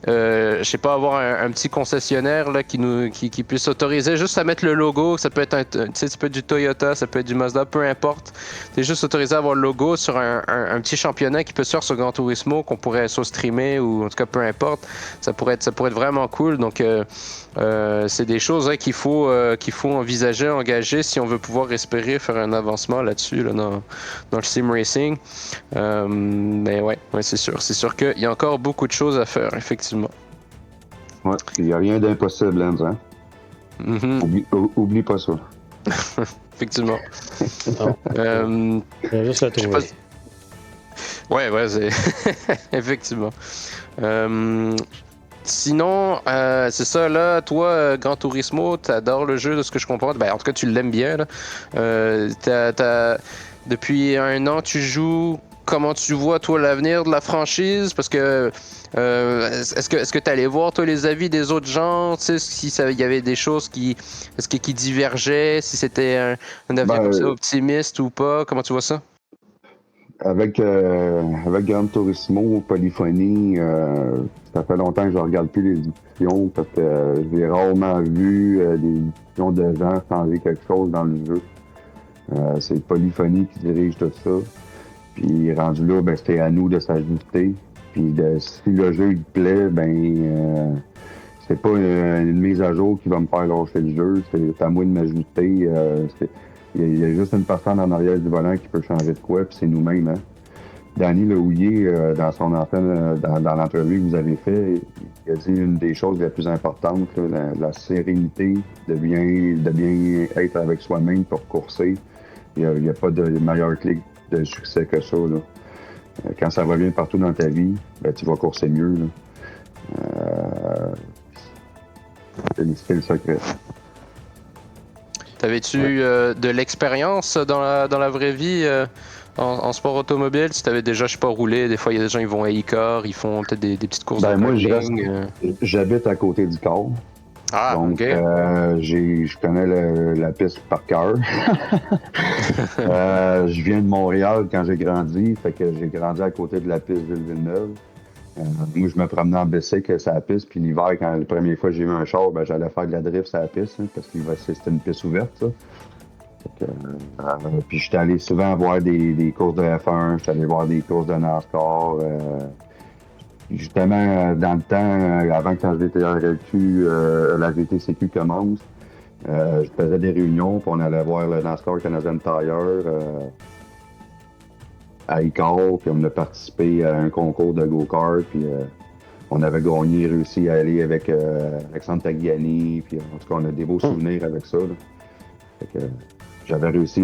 S1: je sais pas, avoir un petit concessionnaire là, qui puisse autoriser juste à mettre le logo. Ça peut être ça peut être du Toyota, ça peut être du Mazda, peu importe. C'est juste autorisé à avoir le logo sur un petit championnat qui peut se faire sur Gran Turismo, qu'on pourrait soit streamer ou en tout cas peu importe. Ça pourrait être vraiment cool. Donc c'est des choses qu'il faut envisager, engager si on veut pouvoir espérer faire un avancement là-dessus là, dans le sim racing. Mais ouais, c'est sûr qu'il y a encore beaucoup de choses à faire, effectivement.
S3: Ouais, il n'y a rien d'impossible, hein. Mm-hmm. Oublie pas ça.
S2: Effectivement. Juste le trouver.
S1: Ouais, c'est effectivement. Sinon, c'est ça, là, toi, Gran Turismo, t'adores le jeu, de ce que je comprends. Ben, en tout cas, tu l'aimes bien, là. Depuis 1 an, tu joues. Comment tu vois, toi, l'avenir de la franchise? Parce que est-ce que tu allais voir, toi, les avis des autres gens? Tu sais, si il y avait des choses qui divergeaient, si c'était un avenir comme ça optimiste ou pas? Comment tu vois ça?
S3: Avec Gran Turismo, Polyphonie, ça fait longtemps que je regarde plus les discussions parce que j'ai rarement vu des discussions de gens changer quelque chose dans le jeu. C'est Polyphonie qui dirige tout ça. Puis rendu là, c'était à nous de s'ajuster. Puis si le jeu il plaît, c'est pas une mise à jour qui va me faire lâcher le jeu. C'est à moi de m'ajuster. Il y a juste une personne en arrière du volant qui peut changer de quoi, puis c'est nous-mêmes. Hein? Danny Lehouillier, dans son antenne, dans l'entrevue que vous avez fait, il a dit une des choses les plus importantes, là, la sérénité, de bien être avec soi-même pour courser. Il n'y a pas de meilleure clé de succès que ça. Là. Quand ça va bien partout dans ta vie, tu vas courser mieux. Là. C'est le secret.
S1: T'avais-tu de l'expérience dans la vraie vie en sport automobile? Si t'avais déjà, je sais pas, roulé, des fois il y a des gens, ils vont à Icar, ils font peut-être des petites courses de
S3: moi, j'habite à côté d'Icar.
S1: Ah, donc,
S3: OK. Je connais la piste par cœur. Je viens de Montréal quand j'ai grandi, fait que j'ai grandi à côté de la piste Ville-Villeneuve. Moi, je me promenais en bicycle sur la piste, puis l'hiver, quand la première fois que j'ai eu un char, j'allais faire de la drift sur la piste, hein, parce que c'était une piste ouverte, ça. Puis j'étais allé souvent voir des courses de F1, j'étais allé voir des courses de NASCAR. Justement, dans le temps, avant que la VTRQ, la VTCQ commence, je faisais des réunions, puis on allait voir le NASCAR Canadian Tire à Icar, puis on a participé à un concours de go-kart, puis on avait gagné, réussi à aller avec Alexandre Tagliani, puis en tout cas, on a des beaux souvenirs avec ça. Là. Fait que, j'avais réussi,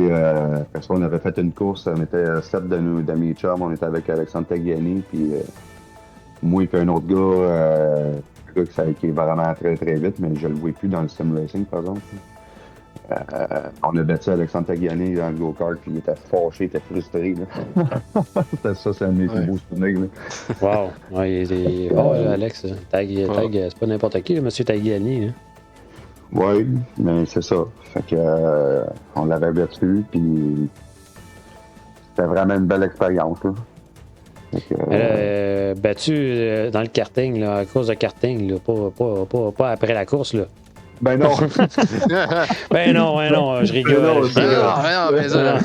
S3: parce qu'on avait fait une course, on était 7 de mes chums, on était avec Alexandre Tagliani, puis moi et un autre gars, qui est vraiment très très vite, mais je le vois plus dans le sim racing par exemple. On a battu Alexandre Tagliani dans le go-kart, puis il était fâché, il était frustré. Là. C'est un de mes plus beaux souvenirs. Là.
S2: Wow! Ouais, là, Alex, Tag, c'est pas n'importe qui, le monsieur Tagliani. Hein.
S3: Oui, mais c'est ça. Fait que on l'avait battu, puis c'était vraiment une belle expérience. Là.
S2: Battu dans le karting, là, à cause de karting, là, pas après la course. Là.
S3: Ben non!
S2: ben non, je rigole.
S1: Non, mais ça...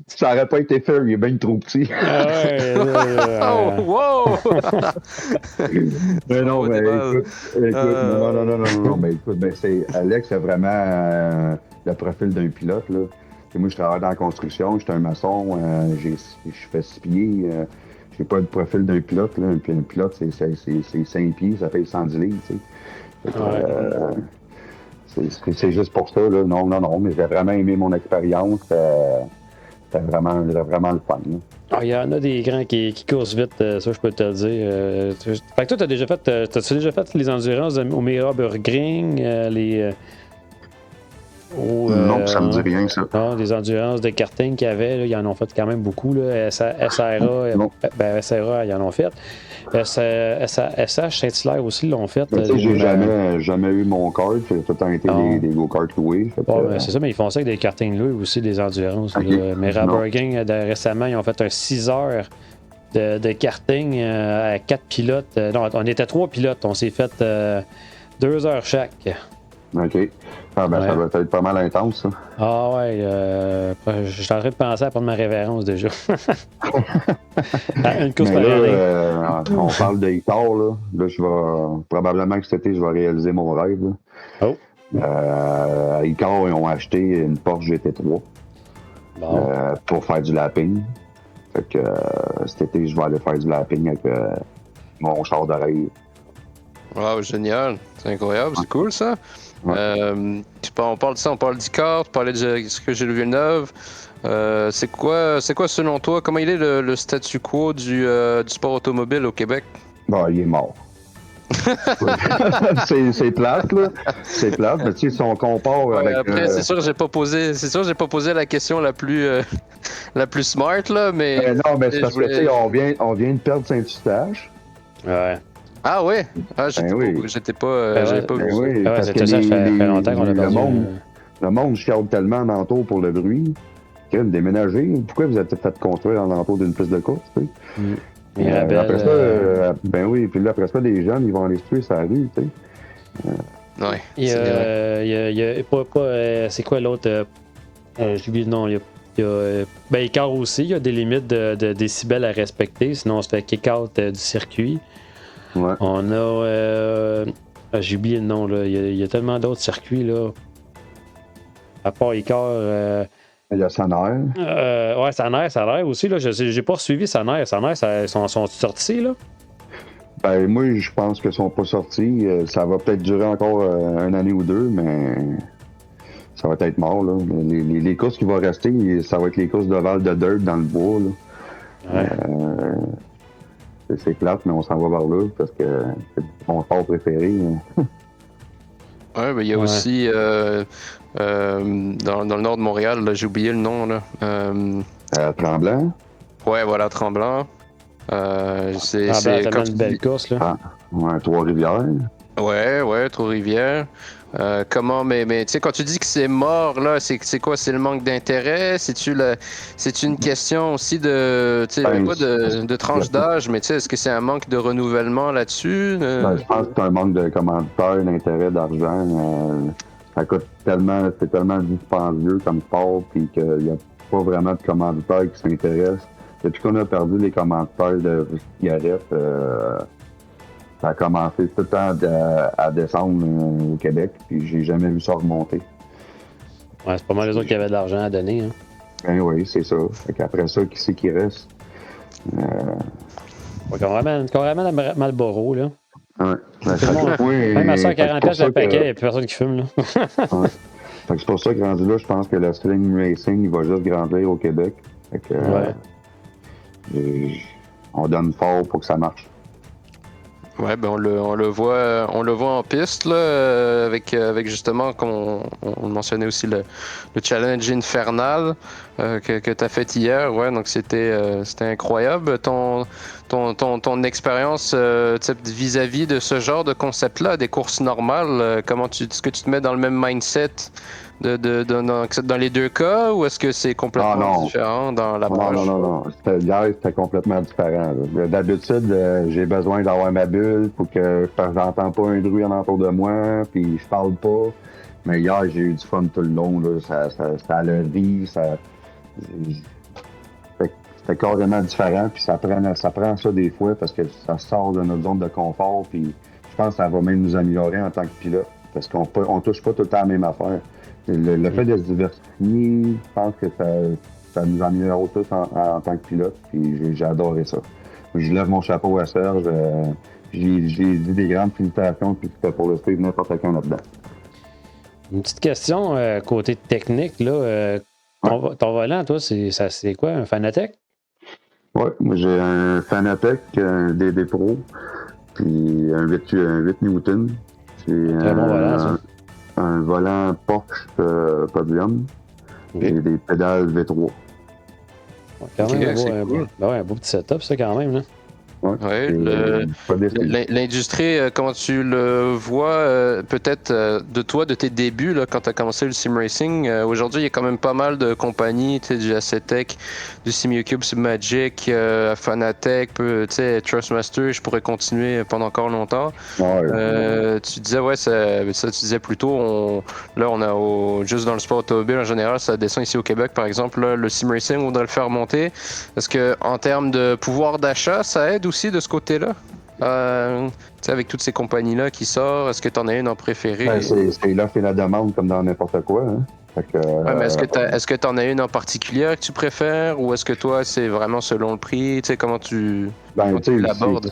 S3: ça aurait pas été fait, il est bien trop petit.
S1: Oh, wow!
S3: mais non, mais écoute, non, mais écoute, ben, Alex a vraiment le profil d'un pilote, là. Et moi, je travaille dans la construction, j'étais un maçon, je fais 6 pieds, j'ai pas le profil d'un pilote, là. Un pilote, c'est 5 pieds, ça fait 110 livres, tu sais. C'est juste pour ça, là. Non, mais j'ai vraiment aimé mon expérience. C'était vraiment le fun.
S2: Il y en a des grands qui courent vite, ça je peux te le dire. Fait que toi, t'as-tu déjà fait les endurances au Nürburgring,
S3: non, ça me dit rien, ça.
S2: Non, des endurances de karting qu'il y avait, là, ils en ont fait quand même beaucoup. Là. SRA, SRA, ils en ont fait. SH Saint-Hilaire aussi l'ont fait.
S3: J'ai jamais eu mon kart, j'ai tout le temps été des go-karts loués.
S2: C'est ça, mais ils font ça avec des kartings loués aussi, des endurances. Okay. Mais Nürburgring, récemment, ils ont fait un 6 heures de karting à 4 pilotes. Non, on était 3 pilotes, on s'est fait 2 heures chaque.
S3: OK. Ça doit être pas mal intense, ça.
S2: Ah ouais, je suis en train de penser à prendre ma révérence déjà. Une course par année.
S3: On parle d'Icar, là. Là, probablement que cet été, je vais réaliser mon rêve. Là.
S2: Oh.
S3: Icar, ils ont acheté une Porsche GT3 pour faire du lapping. Fait que cet été, je vais aller faire du lapping avec mon char de rêve.
S1: Wow, génial. C'est incroyable, c'est cool ça. Ouais. On parle de ça, on parle d'Icar, tu parlais de ce que Gilles Villeneuve. C'est quoi selon toi, comment il est le statu quo du sport automobile au Québec?
S3: Il est mort. c'est plate, là. C'est plate, mais tu sais, si on compare avec...
S1: Après, c'est sûr que j'ai pas posé la question la plus smart, là, mais...
S3: non, mais c'est parce que, tu sais, on vient de perdre Saint-Eustache.
S2: Ouais.
S1: Ah ouais? J'étais pas vu.
S3: Oui, parce que
S2: ça fait longtemps qu'on a perdu.
S3: Le monde chiale tellement en entour pour le bruit. Déménager, pourquoi vous êtes fait construire en entour d'une piste de course, tu sais? Après ça, puis là, après ça, les jeunes, ils vont aller se tuer sur la rue, tu sais.
S1: Ouais.
S2: Il y a c'est quoi l'autre? J'ai oublié le nom, il y a Icar aussi, il y a des limites de décibels à respecter, sinon on se fait kick-out du circuit.
S3: Ouais.
S2: On a... j'ai oublié le nom, là. Il y a tellement d'autres circuits, là. À part Icar...
S3: il y a Saner.
S2: Ouais, Saner aussi, là. J'ai pas suivi Saner. Saner, ils sont sortis, là?
S3: Moi, je pense qu'ils sont pas sortis. Ça va peut-être durer encore une année ou deux, mais ça va être mort, là. Les courses qui vont rester, ça va être les courses de Val de Dirt dans le bois, là. Ouais. C'est plate, mais on s'en va vers là parce que c'est mon sport préféré.
S1: Ouais, mais il y a aussi dans le nord de Montréal, là, j'ai oublié le nom. Là.
S3: Tremblant?
S1: Ouais, voilà, Tremblant.
S2: C'est tellement une belle course, là.
S3: Trois-Rivières.
S1: Ouais, Trois-Rivières. Mais tu sais, quand tu dis que c'est mort, là, c'est quoi? C'est le manque d'intérêt? C'est une question aussi de, tu sais, pas de tranche d'âge, mais tu sais, est-ce que c'est un manque de renouvellement là-dessus?
S3: Je pense que c'est un manque de commanditaires, d'intérêt, d'argent. C'est tellement dispendieux comme sport, puis qu'il n'y a pas vraiment de commanditaires qui s'intéressent. Depuis qu'on a perdu les commanditaires de cigarettes, ça a commencé tout le temps à descendre au Québec, puis j'ai jamais vu ça remonter.
S2: Ouais, c'est pas mal les autres qui avaient de l'argent à donner. Hein.
S3: Oui, c'est ça. Fait qu'après ça, qui c'est qui reste?
S2: Ouais, qu'on ramène à Marlboro, là.
S3: Ouais. Ben,
S2: Tout le monde, même à 140$
S3: c'est
S2: le paquet, il n'y a plus personne qui fume, là.
S3: ouais. Fait que c'est pour ça que rendu là, je pense que le Sling Racing il va juste grandir au Québec. Fait que, on donne fort pour que ça marche.
S1: Ouais, ben on le voit en piste là, avec justement, comme on mentionnait aussi le challenge infernal que tu as fait hier. Ouais, donc c'était incroyable. Ton expérience vis-à-vis de ce genre de concept-là, des courses normales, est-ce que tu te mets dans le même mindset dans les deux cas, ou est-ce que c'est complètement différent dans l'approche?
S3: Non. Hier, c'était complètement différent. Là. D'habitude, j'ai besoin d'avoir ma bulle pour que j'entends pas un bruit alentour de moi, puis je parle pas. Mais hier, j'ai eu du fun tout le long. Là. Ça allait vivre, c'était carrément différent, puis ça prend ça des fois parce que ça sort de notre zone de confort, puis je pense que ça va même nous améliorer en tant que pilote, parce qu'on touche pas tout le temps à la même affaire. Le fait de se diversifier, je pense que ça nous améliore tous en tant que pilote, puis j'ai adoré ça. Je lève mon chapeau à Serge, j'ai dit des grandes félicitations, puis c'était pour le suivre n'importe quand là-dedans.
S2: Une petite question côté technique, là. Ton volant, toi, c'est quoi, un Fanatec?
S3: Oui, moi j'ai un Fanatec, un DD Pro, puis un 8 Newton. C'est
S2: très bon volant, ça.
S3: Un volant Porsche Podium et des pédales V3.
S2: Ouais, quand même, un beau petit setup, ça, quand même. Là.
S1: Ouais, l'industrie, comment tu le vois, peut-être de tes débuts, là, quand tu as commencé le sim racing, aujourd'hui, il y a quand même pas mal de compagnies, du ACTech, du Simucube, Submagic, Fanatec, Trustmaster, je pourrais continuer pendant encore longtemps. Tu disais, tu disais plutôt, on a juste dans le sport automobile en général, ça descend ici au Québec, par exemple, là, le sim racing, on doit le faire monter. Est-ce que en termes de pouvoir d'achat, ça aide aussi de ce côté-là? Avec toutes ces compagnies-là qui sortent, est-ce que tu en as une en préféré?
S3: Ben, c'est l'offre et la demande comme dans n'importe quoi. Hein?
S1: Mais est-ce que tu en as une en particulier que tu préfères, ou est-ce que toi, c'est vraiment selon le prix? Comment tu l'abordes?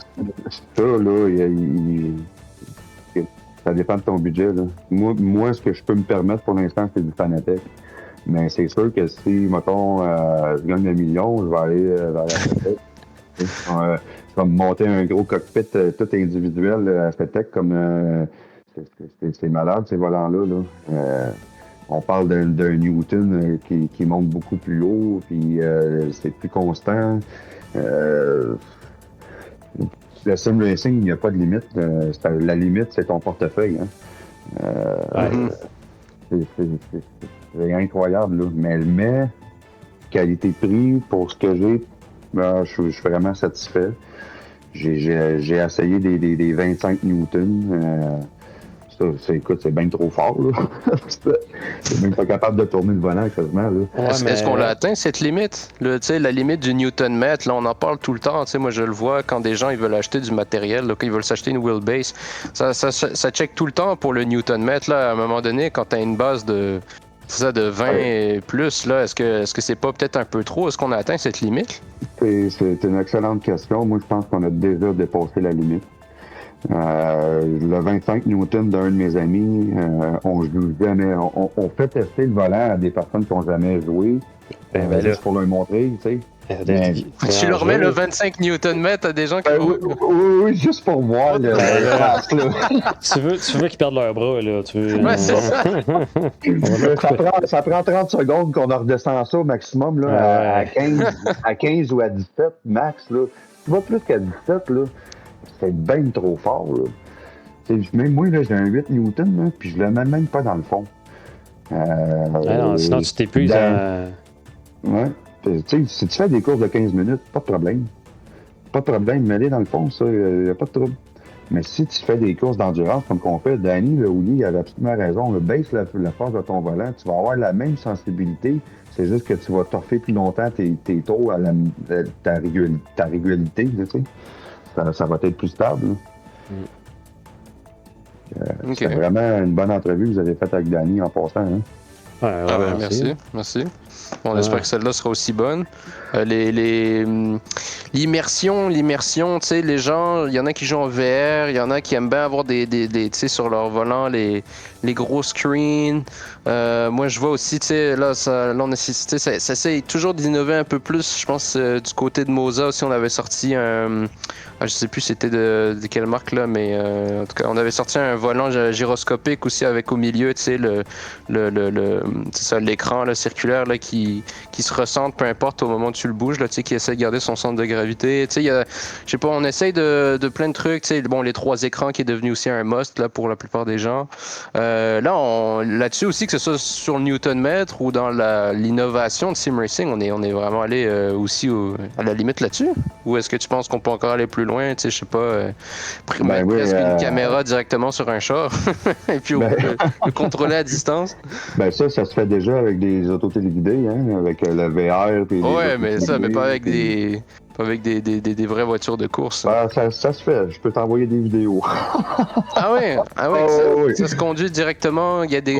S3: Ça, là, ça dépend de ton budget. Là. Moi, ce que je peux me permettre pour l'instant, c'est du Fanatec. Mais c'est sûr que si, mettons, je gagne 1 million, je vais aller vers la Fanatec. Je vais me monter un gros cockpit tout individuel à Fanatec, comme c'est malade, ces volants-là. Là. On parle d'un Newton qui monte beaucoup plus haut, puis c'est plus constant. Le sim racing, il n'y a pas de limite. La limite, c'est ton portefeuille. Hein. C'est incroyable, là. Mais qualité-prix, pour ce que j'ai, je suis vraiment satisfait. J'ai essayé des 25 Newton. Écoute, c'est bien trop fort, là. C'est même pas capable de tourner le volant, quasiment, là.
S1: Est-ce qu'on l'a atteint, cette limite? La limite du Newton-mètre, là, on en parle tout le temps. Moi, je le vois quand des gens ils veulent acheter du matériel, là, quand ils veulent s'acheter une wheelbase. Ça check tout le temps pour le Newton-mètre, là. À un moment donné, quand tu as une base de 20 et plus, là, est-ce que c'est pas peut-être un peu trop? Est-ce qu'on a atteint cette limite?
S3: C'est une excellente question. Moi, je pense qu'on a déjà dépassé la limite. Le 25 Newton d'un de mes amis, on joue jamais. On fait tester le volant à des personnes qui n'ont jamais joué. Juste pour leur montrer, tu sais.
S1: Tu leur mets le 25 Nm à des gens qui
S3: oui, juste pour voir le race, là.
S2: Tu veux qu'ils perdent leur bras, là.
S1: C'est ça.
S3: Ça prend 30 secondes qu'on redescend ça au maximum, là, à 15 ou à 17 max, là. Tu vas plus qu'à 17, là. C'est bien trop fort, là. Même moi, là, j'ai un 8 Newton, là, puis je le mets même pas dans le fond.
S2: Non, sinon tu t'épuises
S3: Ouais. Si tu fais des courses de 15 minutes, pas de problème. Pas de problème, mets-les dans le fond, ça, il n'y a pas de trouble. Mais si tu fais des courses d'endurance comme qu'on fait, Danny, il avait absolument raison. Baisse la force de ton volant, tu vas avoir la même sensibilité. C'est juste que tu vas torfer plus longtemps tes taux à ta régularité, tu sais. Ça va être plus stable. C'est vraiment une bonne entrevue que vous avez faite avec Danny en passant. Hein?
S1: Merci. On espère que celle-là sera aussi bonne. Les l'immersion, tu sais, les gens, il y en a qui jouent en VR, il y en a qui aiment bien avoir tu sais, sur leur volant, les gros screens. Moi, je vois aussi, tu sais, là, on a, tu sais, ça essaye toujours d'innover un peu plus. Je pense, du côté de Moza aussi, on avait sorti je sais plus c'était de quelle marque, là, mais en tout cas, on avait sorti un volant gyroscopique aussi avec au milieu, tu sais, c'est ça, l'écran là, circulaire là, qui se recentre, peu importe au moment où tu le bouges, là, tu sais, qui essaie de garder son centre de gravité. Tu sais, je sais pas, on essaye de plein de trucs, tu sais, bon, les 3 écrans qui est devenu aussi un must là, pour la plupart des gens. Là-dessus aussi, que ce soit sur le Newton mètre ou dans l'innovation de Sim Racing, on est vraiment allé aussi à la limite là-dessus? Ou est-ce que tu penses qu'on peut encore aller plus loin, tu sais, je sais pas, mettre presque une caméra directement sur un char et puis le contrôler à distance?
S3: Ben ça se fait déjà avec des autos téléguidées, hein, avec le VR. Puis
S1: mais ça, mais pas avec des vraies voitures de course.
S3: Ça se fait, je peux t'envoyer des vidéos.
S1: Ça se conduit directement, il y a des...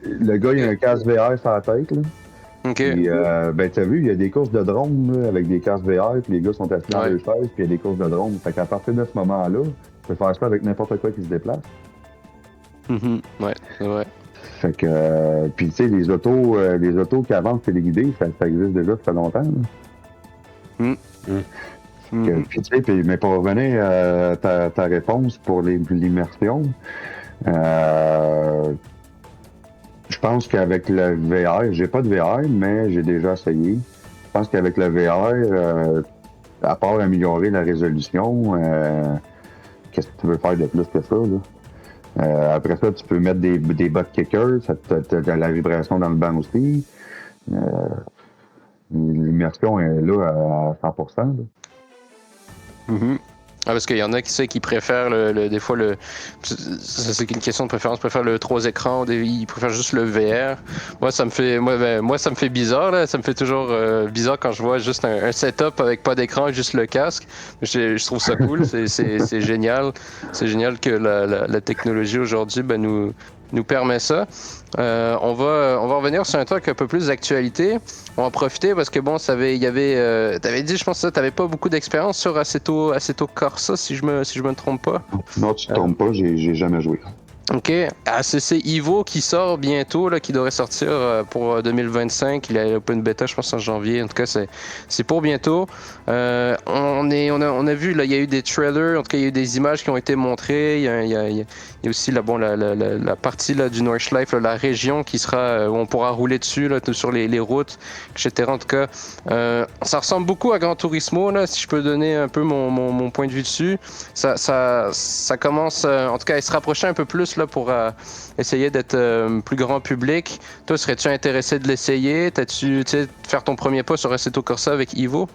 S3: Le gars, il a un casque VR sur la tête, là.
S1: OK.
S3: Puis, t'as vu, il y a des courses de drones là, avec des casques VR, puis les gars sont assis dans leur chaise, puis il y a des courses de drones. Fait qu'à partir de ce moment-là, tu peux faire ça avec n'importe quoi qui se déplace.
S1: Ouais, c'est vrai.
S3: Fait que, puis tu sais, les autos qui avancent téléguidées, ça existe déjà depuis longtemps. Puis, tu sais, mais pour revenir à ta réponse pour l'immersion, je pense qu'avec le VR, j'ai pas de VR, mais j'ai déjà essayé. Je pense qu'avec le VR, à part améliorer la résolution, qu'est-ce que tu veux faire de plus que ça, là? Après ça, tu peux mettre des butt kickers, t'as de la vibration dans le banc aussi. L'immersion est là à 100%. Là.
S1: Parce qu'il y en a qui préfèrent des fois c'est une question de préférence, préfèrent le 3 écrans, ils préfèrent juste le VR. Moi ça me fait bizarre là, ça me fait toujours bizarre quand je vois juste un setup avec pas d'écran, juste le casque. Je trouve ça cool, c'est génial. C'est génial que la technologie aujourd'hui nous permet ça. On va revenir sur un truc un peu plus d'actualité. On va en profiter parce que bon, t'avais dit, je pense que t'avais pas beaucoup d'expérience sur Assetto Corsa, si je me trompe pas.
S3: Non, tu te trompes pas, j'ai jamais joué.
S1: OK. C'est Evo qui sort bientôt, là, qui devrait sortir pour 2025. Il a open beta, je pense, en janvier. En tout cas, c'est pour bientôt. On a vu, là, il y a eu des trailers, en tout cas, il y a eu des images qui ont été montrées. Il y a aussi la partie là, du Nordschleife, la région qui sera où on pourra rouler dessus là, sur les routes, etc. En tout cas, ça ressemble beaucoup à Gran Turismo, là, si je peux donner un peu mon point de vue dessus. Ça commence, en tout cas, à se rapprocher un peu plus là, pour essayer d'être plus grand public. Toi, serais-tu intéressé de l'essayer? T'as-tu, faire ton premier pas sur Assetto Corsa avec Evo?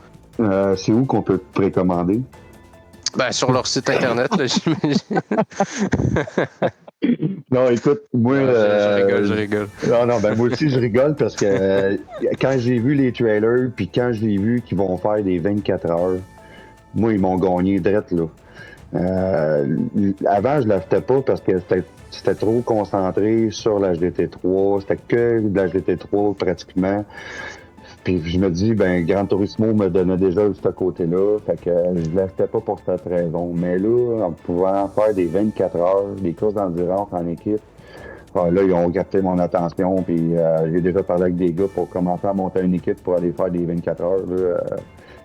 S3: C'est où qu'on peut précommander?
S1: Ben, sur leur site internet, là, j'imagine.
S3: Non, écoute, moi...
S1: je rigole.
S3: Non, ben moi aussi, je rigole parce que quand j'ai vu les trailers, puis quand j'ai vu qu'ils vont faire des 24 heures, moi, ils m'ont gagné direct, là. Avant, je l'achetais pas parce que c'était trop concentré sur la GT3. C'était que de la GT3, pratiquement. Puis je me dis, ben, Gran Turismo me donnait déjà ce côté-là, fait que je l'achetais pas pour cette raison. Mais là, en pouvant faire des 24 heures, des courses d'endurance en équipe, là, ils ont capté mon attention, puis j'ai déjà parlé avec des gars pour commencer à monter une équipe pour aller faire des 24 heures.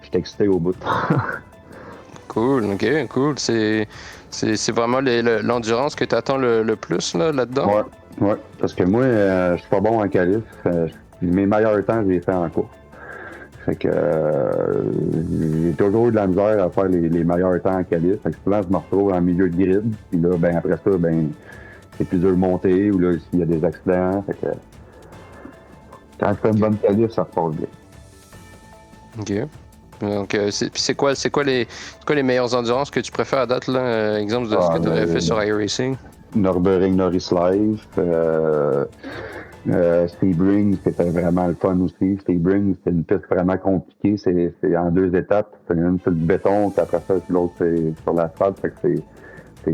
S3: J'étais excité au bout.
S1: Cool, ok, cool. C'est vraiment l'endurance que tu attends le plus là-dedans?
S3: Ouais, parce que moi, je suis pas bon en qualif. Mes meilleurs temps, je les fais en course. Fait que j'ai toujours eu de la misère à faire les meilleurs temps en qualif. Fait que souvent, je me retrouve en milieu de grid. Puis là, ben après ça, ben c'est plus dur de monter ou là, s'il y a des accidents. Fait que quand je fais une bonne qualif, ça repart bien.
S1: Ok. Donc, c'est quoi les meilleures endurances que tu préfères à date, là? Exemple de ce que tu aurais fait sur iRacing?
S3: Nürburgring Norris Live. Sebring, c'était vraiment le fun aussi. Sebring, c'est une piste vraiment compliquée. C'est en 2 étapes. C'est une sur le béton, puis après ça, l'autre, c'est sur l'asphalte. Fait que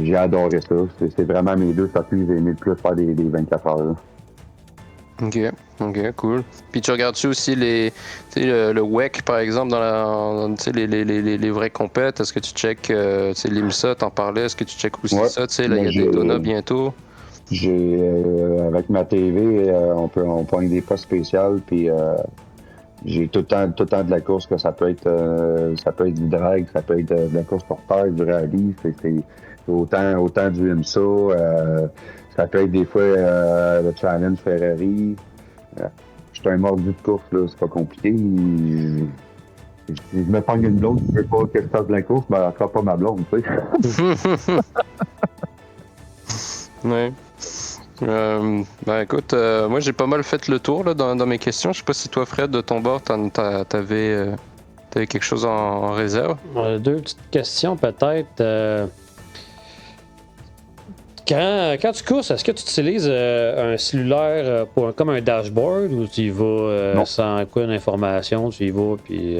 S3: j'ai adoré ça. C'est vraiment mes 2 sorties que j'ai aimé le plus faire des 24 heures. Là.
S1: Ok, cool. Puis tu regardes-tu aussi le WEC, par exemple, dans les vraies compètes? Est-ce que tu checkes l'IMSA, t'en parlais? Est-ce que tu checkes aussi ça? Tu sais, là, il y a Daytona bientôt.
S3: Avec ma TV, on pogne des postes spéciaux, puis j'ai tout le temps de la course, que ça peut être du drag, ça peut être de la course pour terre, du rallye, c'est autant du IMSA, ça peut être des fois le challenge Ferrari. Je suis un mordu de course, là, c'est pas compliqué. Je me pogne une blonde, je veux pas que je fasse de la course, mais elle fera pas ma blonde, tu sais.
S1: Ouais. Ben écoute, moi j'ai pas mal fait le tour là, dans mes questions. Je sais pas si toi, Fred, de ton bord, t'avais quelque chose en réserve.
S2: Deux petites questions peut-être. Quand tu courses, est-ce que tu utilises un cellulaire comme un dashboard ou tu y vas sans aucune information, tu y vas puis...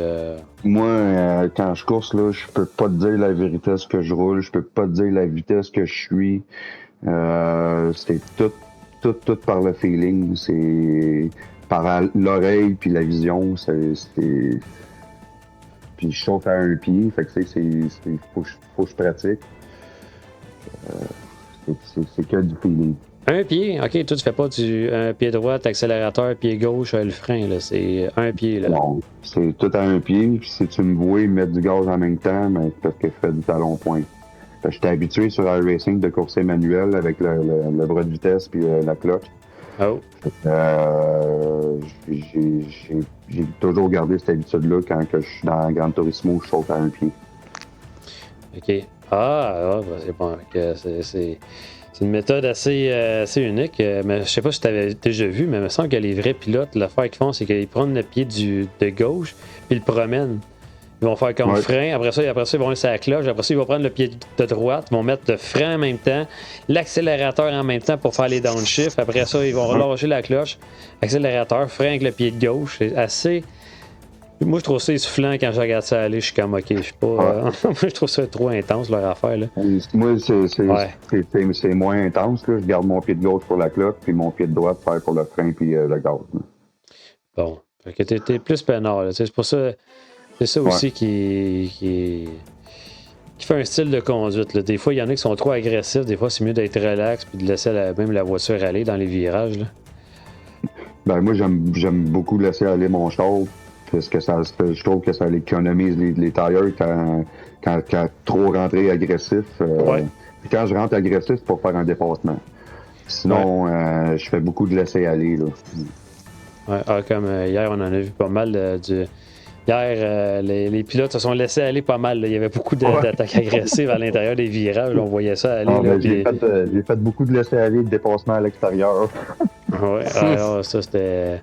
S3: Moi, quand je course, là, je peux pas te dire la vitesse que je roule, je peux pas te dire la vitesse que je suis. C'est tout par le feeling, c'est par l'oreille puis la vision, puis je saute à un pied, fait que faut que je pratique. C'est que du feeling.
S2: Un pied? Ok, toi tu fais pas un pied droit, accélérateur, pied gauche, le frein, là. C'est un pied, là.
S3: Non, c'est tout à un pied, puis si tu me vois mettre du gaz en même temps, mais c'est parce que je fais du talon-point. J'étais habitué sur iRacing de courser manuel avec le bras de vitesse puis la cloche.
S2: Oh.
S3: J'ai toujours gardé cette habitude-là quand que je suis dans Gran Turismo, je saute à un pied.
S2: OK. C'est bon. C'est une méthode assez unique. Mais je sais pas si tu avais déjà vu, mais il me semble que les vrais pilotes, l'affaire qu'ils font, c'est qu'ils prennent le pied de gauche puis ils le promènent. Ils vont faire comme frein, après ça, ils vont laisser la cloche, après ça, ils vont prendre le pied de droite, ils vont mettre le frein en même temps, l'accélérateur en même temps pour faire les downshift, après ça, ils vont relâcher la cloche, accélérateur, frein avec le pied de gauche. C'est assez. Moi, je trouve ça essoufflant quand je regarde ça aller, je suis comme, ok, je suis pas. Moi, je trouve ça trop intense, leur affaire, là.
S3: Moi, c'est moins intense, là. Je garde mon pied de gauche pour la cloche, puis mon pied de droite faire pour le frein, puis le gaz. Là.
S2: Bon, fait que t'es plus peinard, là. C'est pour ça. C'est ça aussi qui fait un style de conduite. Là. Des fois, il y en a qui sont trop agressifs. Des fois, c'est mieux d'être relax et de laisser même la voiture aller dans les virages. Là.
S3: Ben, moi, j'aime beaucoup laisser aller mon char parce que je trouve que ça économise les tires quand trop rentré agressif. Quand je rentre agressif, c'est pour faire un dépassement. Sinon, je fais beaucoup de laisser aller. Là.
S2: Comme hier, on en a vu pas mal Hier, les pilotes se sont laissés aller pas mal. Là. Il y avait beaucoup d'attaques agressives à l'intérieur des virages. On voyait ça aller.
S3: J'ai fait beaucoup de laisser-aller de dépassement à l'extérieur.
S2: Alors, ça, c'était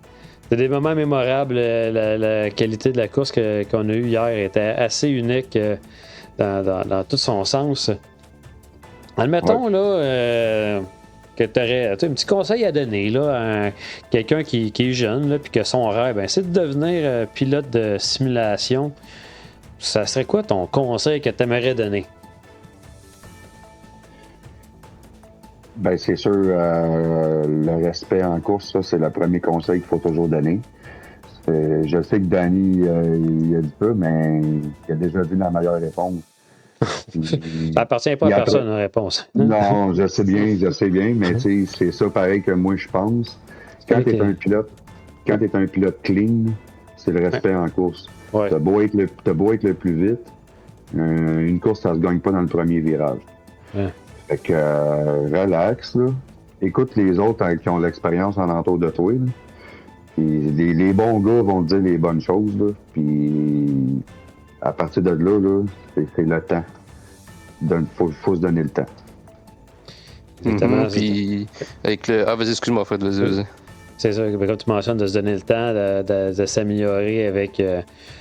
S2: des moments mémorables. La qualité de la course qu'on a eue hier était assez unique dans tout son sens. Admettons, là... que tu aurais un petit conseil à donner là, à quelqu'un qui est jeune puis que son rêve, c'est de devenir pilote de simulation. Ça serait quoi ton conseil que tu aimerais donner?
S3: Ben c'est sûr, le respect en course, ça, c'est le premier conseil qu'il faut toujours donner. Je sais que Danny, il a dit peu, mais il a déjà dit la meilleure réponse.
S2: Ça appartient pas à personne, la réponse.
S3: Non, je sais bien, mais c'est ça pareil que moi je pense. Quand tu es un pilote clean, c'est le respect en course. T'as beau être le plus vite, une course, ça se gagne pas dans le premier virage. Fait que relax, là. Écoute les autres qui ont l'expérience en entour de toi. Là. Les bons gars vont te dire les bonnes choses, là. Puis à partir de là, c'est le temps. Faut se donner le temps.
S1: Puis avec le. Ah, vas-y, excuse-moi, Fred, vas-y.
S2: C'est ça, comme tu mentionnes, de se donner le temps, de s'améliorer avec.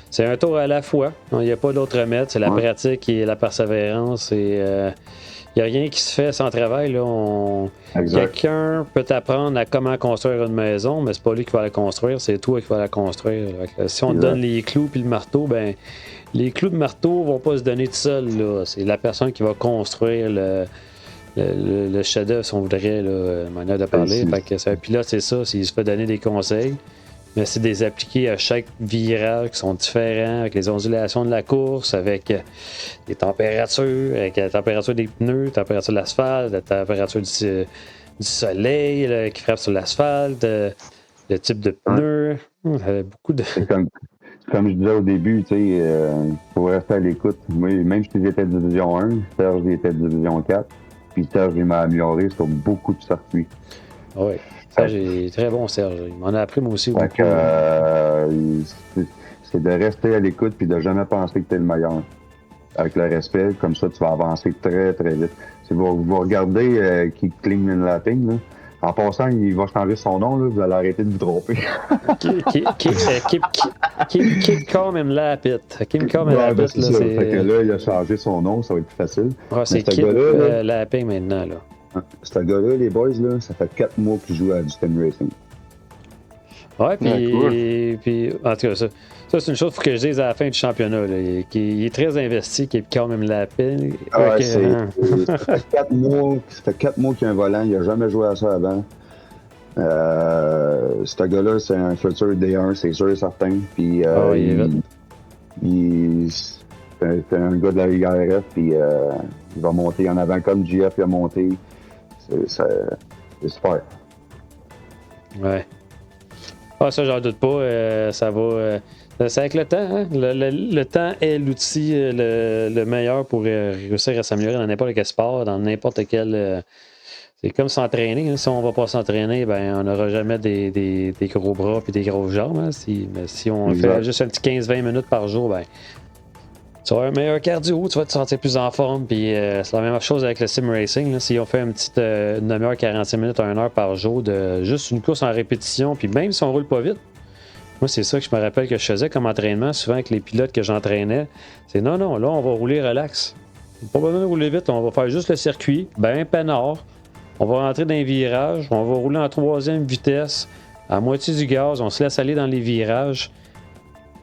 S2: C'est un tour à la fois. Il n'y a pas d'autre remède. C'est la pratique et la persévérance. Il n'y a rien qui se fait sans travail. Là. Quelqu'un peut t'apprendre à comment construire une maison, mais c'est pas lui qui va la construire, c'est toi qui vas la construire. Si on te donne les clous et le marteau, les clous de marteau vont pas se donner tout seul. Là. C'est la personne qui va construire le chef-d'œuvre, si on voudrait, là, manière de parler. Fait que c'est un pilote, c'est ça, il se fait donner des conseils. Mais c'est des appliqués à chaque virage qui sont différents, avec les ondulations de la course, avec les températures, avec la température des pneus, la température de l'asphalte, la température du soleil là, qui frappe sur l'asphalte, le type de pneus. Beaucoup de.
S3: Comme je disais au début, tu sais, il faut rester à l'écoute. Moi, même si j'étais division 1, Serge était division 4, puis Serge il m'a amélioré sur beaucoup de circuits.
S2: Oui. Serge est très bon, Serge. Il m'en a appris moi aussi beaucoup.
S3: C'est de rester à l'écoute puis de jamais penser que tu es le meilleur. Avec le respect, comme ça, tu vas avancer très, très vite. Si vous regardez Keep Clean and Lapping, là, en passant, il va changer son nom, là, vous allez arrêter de vous tromper.
S2: Keep Calm and Lap It. Keep Calm and Lap It.
S3: Là, fait que là, il a changé son nom, ça va être plus facile.
S2: Ouais, c'est Keep Lapping maintenant. Là.
S3: Ce gars-là, les boys, là, ça fait 4 mois qu'il joue à du sim racing.
S2: Ouais, puis en tout cas, ça c'est une chose qu'il faut que je dise à la fin du championnat. Là, il est très investi, qui est quand même la peine.
S3: Ça fait 4 mois qu'il y a un volant, il n'a jamais joué à ça avant. Ce gars-là, c'est un futur D1, c'est sûr et certain. Puis, c'est un gars de la Ligue RF, puis il va monter en avant comme JF il a monté. C'est super.
S2: Ouais. Ah, ça, j'en doute pas. Ça va. C'est avec le temps. Hein? Le temps est l'outil le meilleur pour réussir à s'améliorer dans n'importe quel sport, dans n'importe quel. C'est comme s'entraîner. Hein? Si on ne va pas s'entraîner, ben, on n'aura jamais des gros bras et des grosses jambes. Hein? Si on fait juste un petit 15-20 minutes par jour, ben, tu vas avoir un meilleur cardio, tu vas te sentir plus en forme. Puis c'est la même chose avec le sim racing. Là. Si on fait une petite demi-heure, 45 minutes, 1 heure par jour de juste une course en répétition, puis même si on roule pas vite, moi c'est ça que je me rappelle que je faisais comme entraînement, souvent avec les pilotes que j'entraînais. C'est non, là on va rouler relax. Pas besoin de rouler vite, on va faire juste le circuit, ben peinard. On va rentrer dans les virages, on va rouler en 3e vitesse, à moitié du gaz, on se laisse aller dans les virages.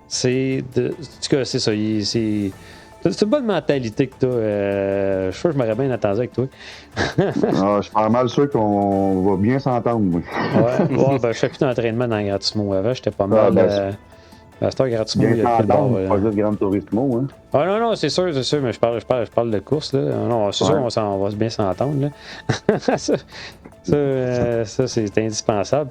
S2: En tout cas, c'est ça. C'est une bonne mentalité que tu as. Je crois que je m'aurais bien attendu avec toi.
S3: Je suis pas mal sûr qu'on va bien s'entendre.
S2: Ouais, ben, je fais plus d'entraînement dans Gran Turismo. Avant, j'étais pas mal. C'était Gran Turismo, il y a plus de bord.
S3: Pas juste Gran Turismo, hein?
S2: Ah non, c'est sûr, mais je parle de course. Là. Non, c'est sûr, on va bien s'entendre. Là. ça, c'est indispensable.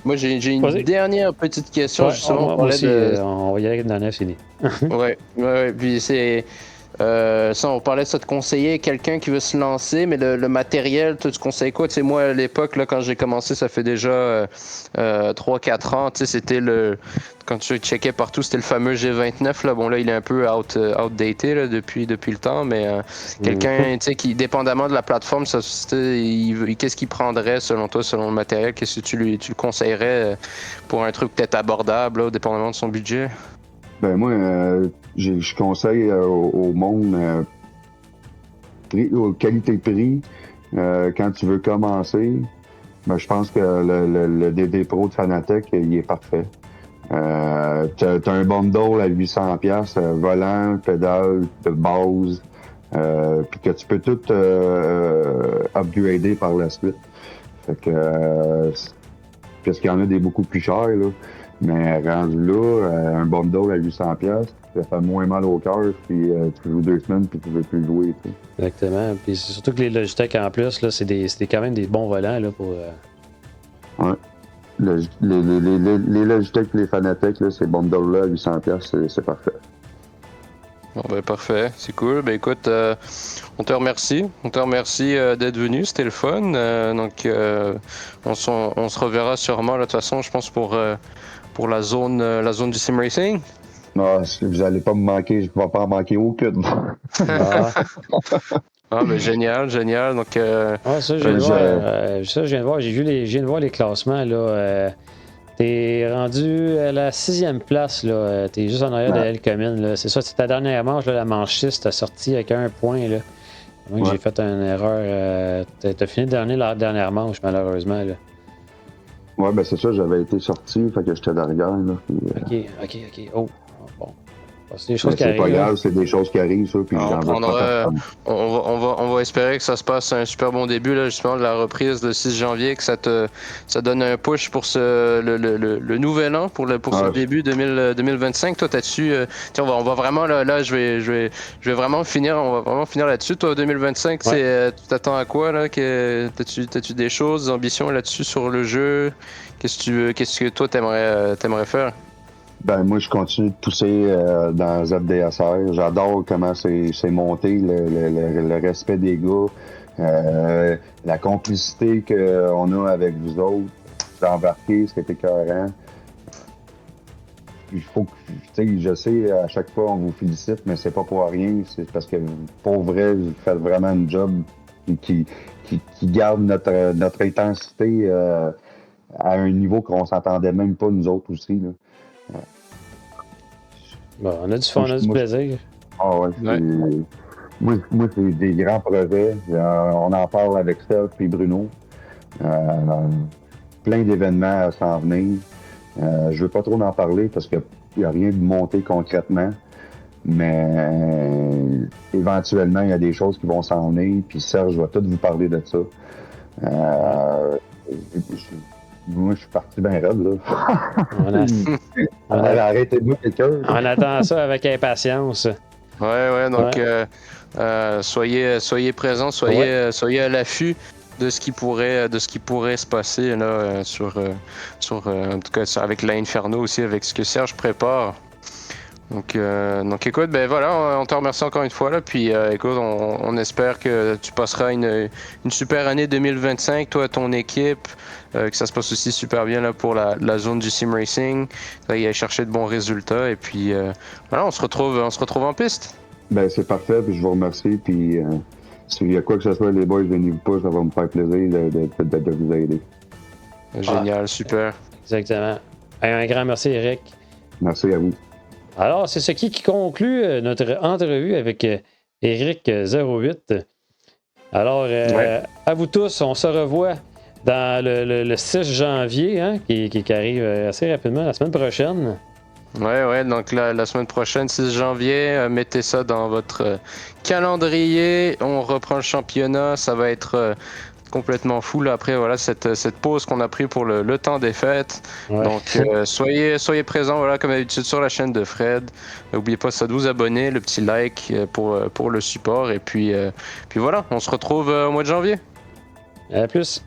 S1: Moi, j'ai une dernière petite question. Justement,
S2: moi aussi, on va y aller avec une dernière finie.
S1: Puis c'est. Ça, on parlait de ça de conseiller quelqu'un qui veut se lancer, mais le matériel, tu conseilles quoi? Tu sais, moi, à l'époque, là, quand j'ai commencé, ça fait déjà 3-4 ans, tu sais, c'était quand tu checkais partout, c'était le fameux G29, là. Bon, là, il est un peu outdated là, depuis le temps, mais quelqu'un, tu sais, qui, dépendamment de la plateforme, qu'est-ce qu'il prendrait, selon toi, selon le matériel? Qu'est-ce que tu le conseillerais pour un truc peut-être abordable, là, dépendamment de son budget?
S3: Ben moi, je conseille au monde qualité-prix quand tu veux commencer. Ben, je pense que le DD Pro de Fanatec, il est parfait. T'as un bundle à 800$, volant, pédale de base, puis que tu peux tout upgrader par la suite. Fait que parce qu'il y en a des beaucoup plus chers, là. Mais rendu là, un bundle à 800$, ça fait moins mal au cœur, puis tu joues 2 semaines, puis tu veux plus jouer. T'sais.
S2: Exactement. Puis surtout que les Logitech, en plus, là, c'est quand même des bons volants là, pour...
S3: Ouais. Les Logitech et les Fanatec, là, ces bundles-là à 800$, c'est parfait.
S1: Bon, ben parfait, c'est cool. Ben écoute, on te remercie. On te remercie d'être venu, c'était le fun. Donc, on se reverra sûrement, là, de toute façon, je pense, pour la zone du sim racing.
S3: Non, vous allez pas me manquer, je ne vais pas en manquer aucune.
S1: Ben génial. Donc,
S2: ça, je viens de voir. Je viens de voir les classements. Là, t'es rendu à la 6e place. Là. T'es juste en arrière de El Commune. C'est ça, c'est ta dernière manche, là, la manche 6, t'as sorti avec 1 point. Là. Moi, j'ai fait une erreur. T'as fini dernier la dernière manche, malheureusement. Là.
S3: Ouais, ben c'est ça, j'avais été sorti, fait que j'étais derrière. Là, puis,
S2: OK. Oh, bon. C'est des choses qui
S3: C'est pas
S2: arrivent.
S3: grave, c'est des choses qui arrivent, ça, puis
S1: On
S3: j'en veux pas
S1: prendra-
S3: personne.
S1: On va espérer que ça se passe un super bon début, là, justement, de la reprise le 6 janvier, que ça donne un push pour le nouvel an, pour ce
S3: Ouais.
S1: début 2025. Toi, t'as-tu, tiens, on va vraiment, là, je vais vraiment finir, on va vraiment finir là-dessus. Toi, 2025,
S2: Ouais.
S1: tu t'attends à quoi, là? T'as-tu des choses, des ambitions là-dessus sur le jeu? Qu'est-ce que toi, t'aimerais faire?
S3: Ben, moi, je continue de pousser dans ZDSR. J'adore comment c'est monté, le respect des gars, la complicité qu'on a avec vous autres. Vous embarquez, ce qui est écœurant. Il faut que, tu sais, je sais, à chaque fois, on vous félicite, mais c'est pas pour rien. C'est parce que, pour vrai, vous faites vraiment un job qui garde notre intensité à un niveau qu'on s'entendait même pas, nous autres aussi, là.
S2: Bon, on a du fun, on a du plaisir.
S3: Ah ouais,
S1: Ouais.
S3: Moi, c'est des grands projets. On en parle avec Steph et Bruno. Plein d'événements à s'en venir. Je veux pas trop en parler parce qu'il n'y a rien de monté concrètement. Mais éventuellement, il y a des choses qui vont s'en venir. Puis Serge va tout vous parler de ça. Moi, je suis parti bien raide, là. Arrêtez-moi quelqu'un.
S2: On attend ça avec impatience.
S1: Ouais, donc soyez présents, soyez à l'affût de ce qui pourrait se passer là en tout cas avec l'Inferno aussi, avec ce que Serge prépare. Donc écoute, ben voilà, on te remercie encore une fois là, puis écoute, on espère que tu passeras une super année 2025, toi, ton équipe, que ça se passe aussi super bien là pour la zone du sim racing, y aller chercher de bons résultats, et puis voilà, on se retrouve en piste.
S3: Ben, c'est parfait, puis je vous remercie. Puis s'il y a quoi que ce soit, les boys, venez-vous pas, ça va me faire plaisir de vous aider.
S1: Génial, super.
S2: Exactement. Un grand merci, Eric.
S3: Merci à vous.
S2: Alors, c'est ce qui conclut notre entrevue avec Eric 08. Alors, à vous tous, on se revoit dans le 6 janvier, hein, qui arrive assez rapidement, la semaine prochaine.
S1: Ouais, donc la semaine prochaine, 6 janvier, mettez ça dans votre calendrier. On reprend le championnat, ça va être complètement fou là, après voilà cette pause qu'on a pris pour le temps des fêtes.
S2: Ouais.
S1: Donc soyez présents, voilà, comme d'habitude sur la chaîne de Fred. N'oubliez pas ça de vous abonner, le petit like pour le support, et puis voilà, on se retrouve au mois de janvier.
S2: À plus.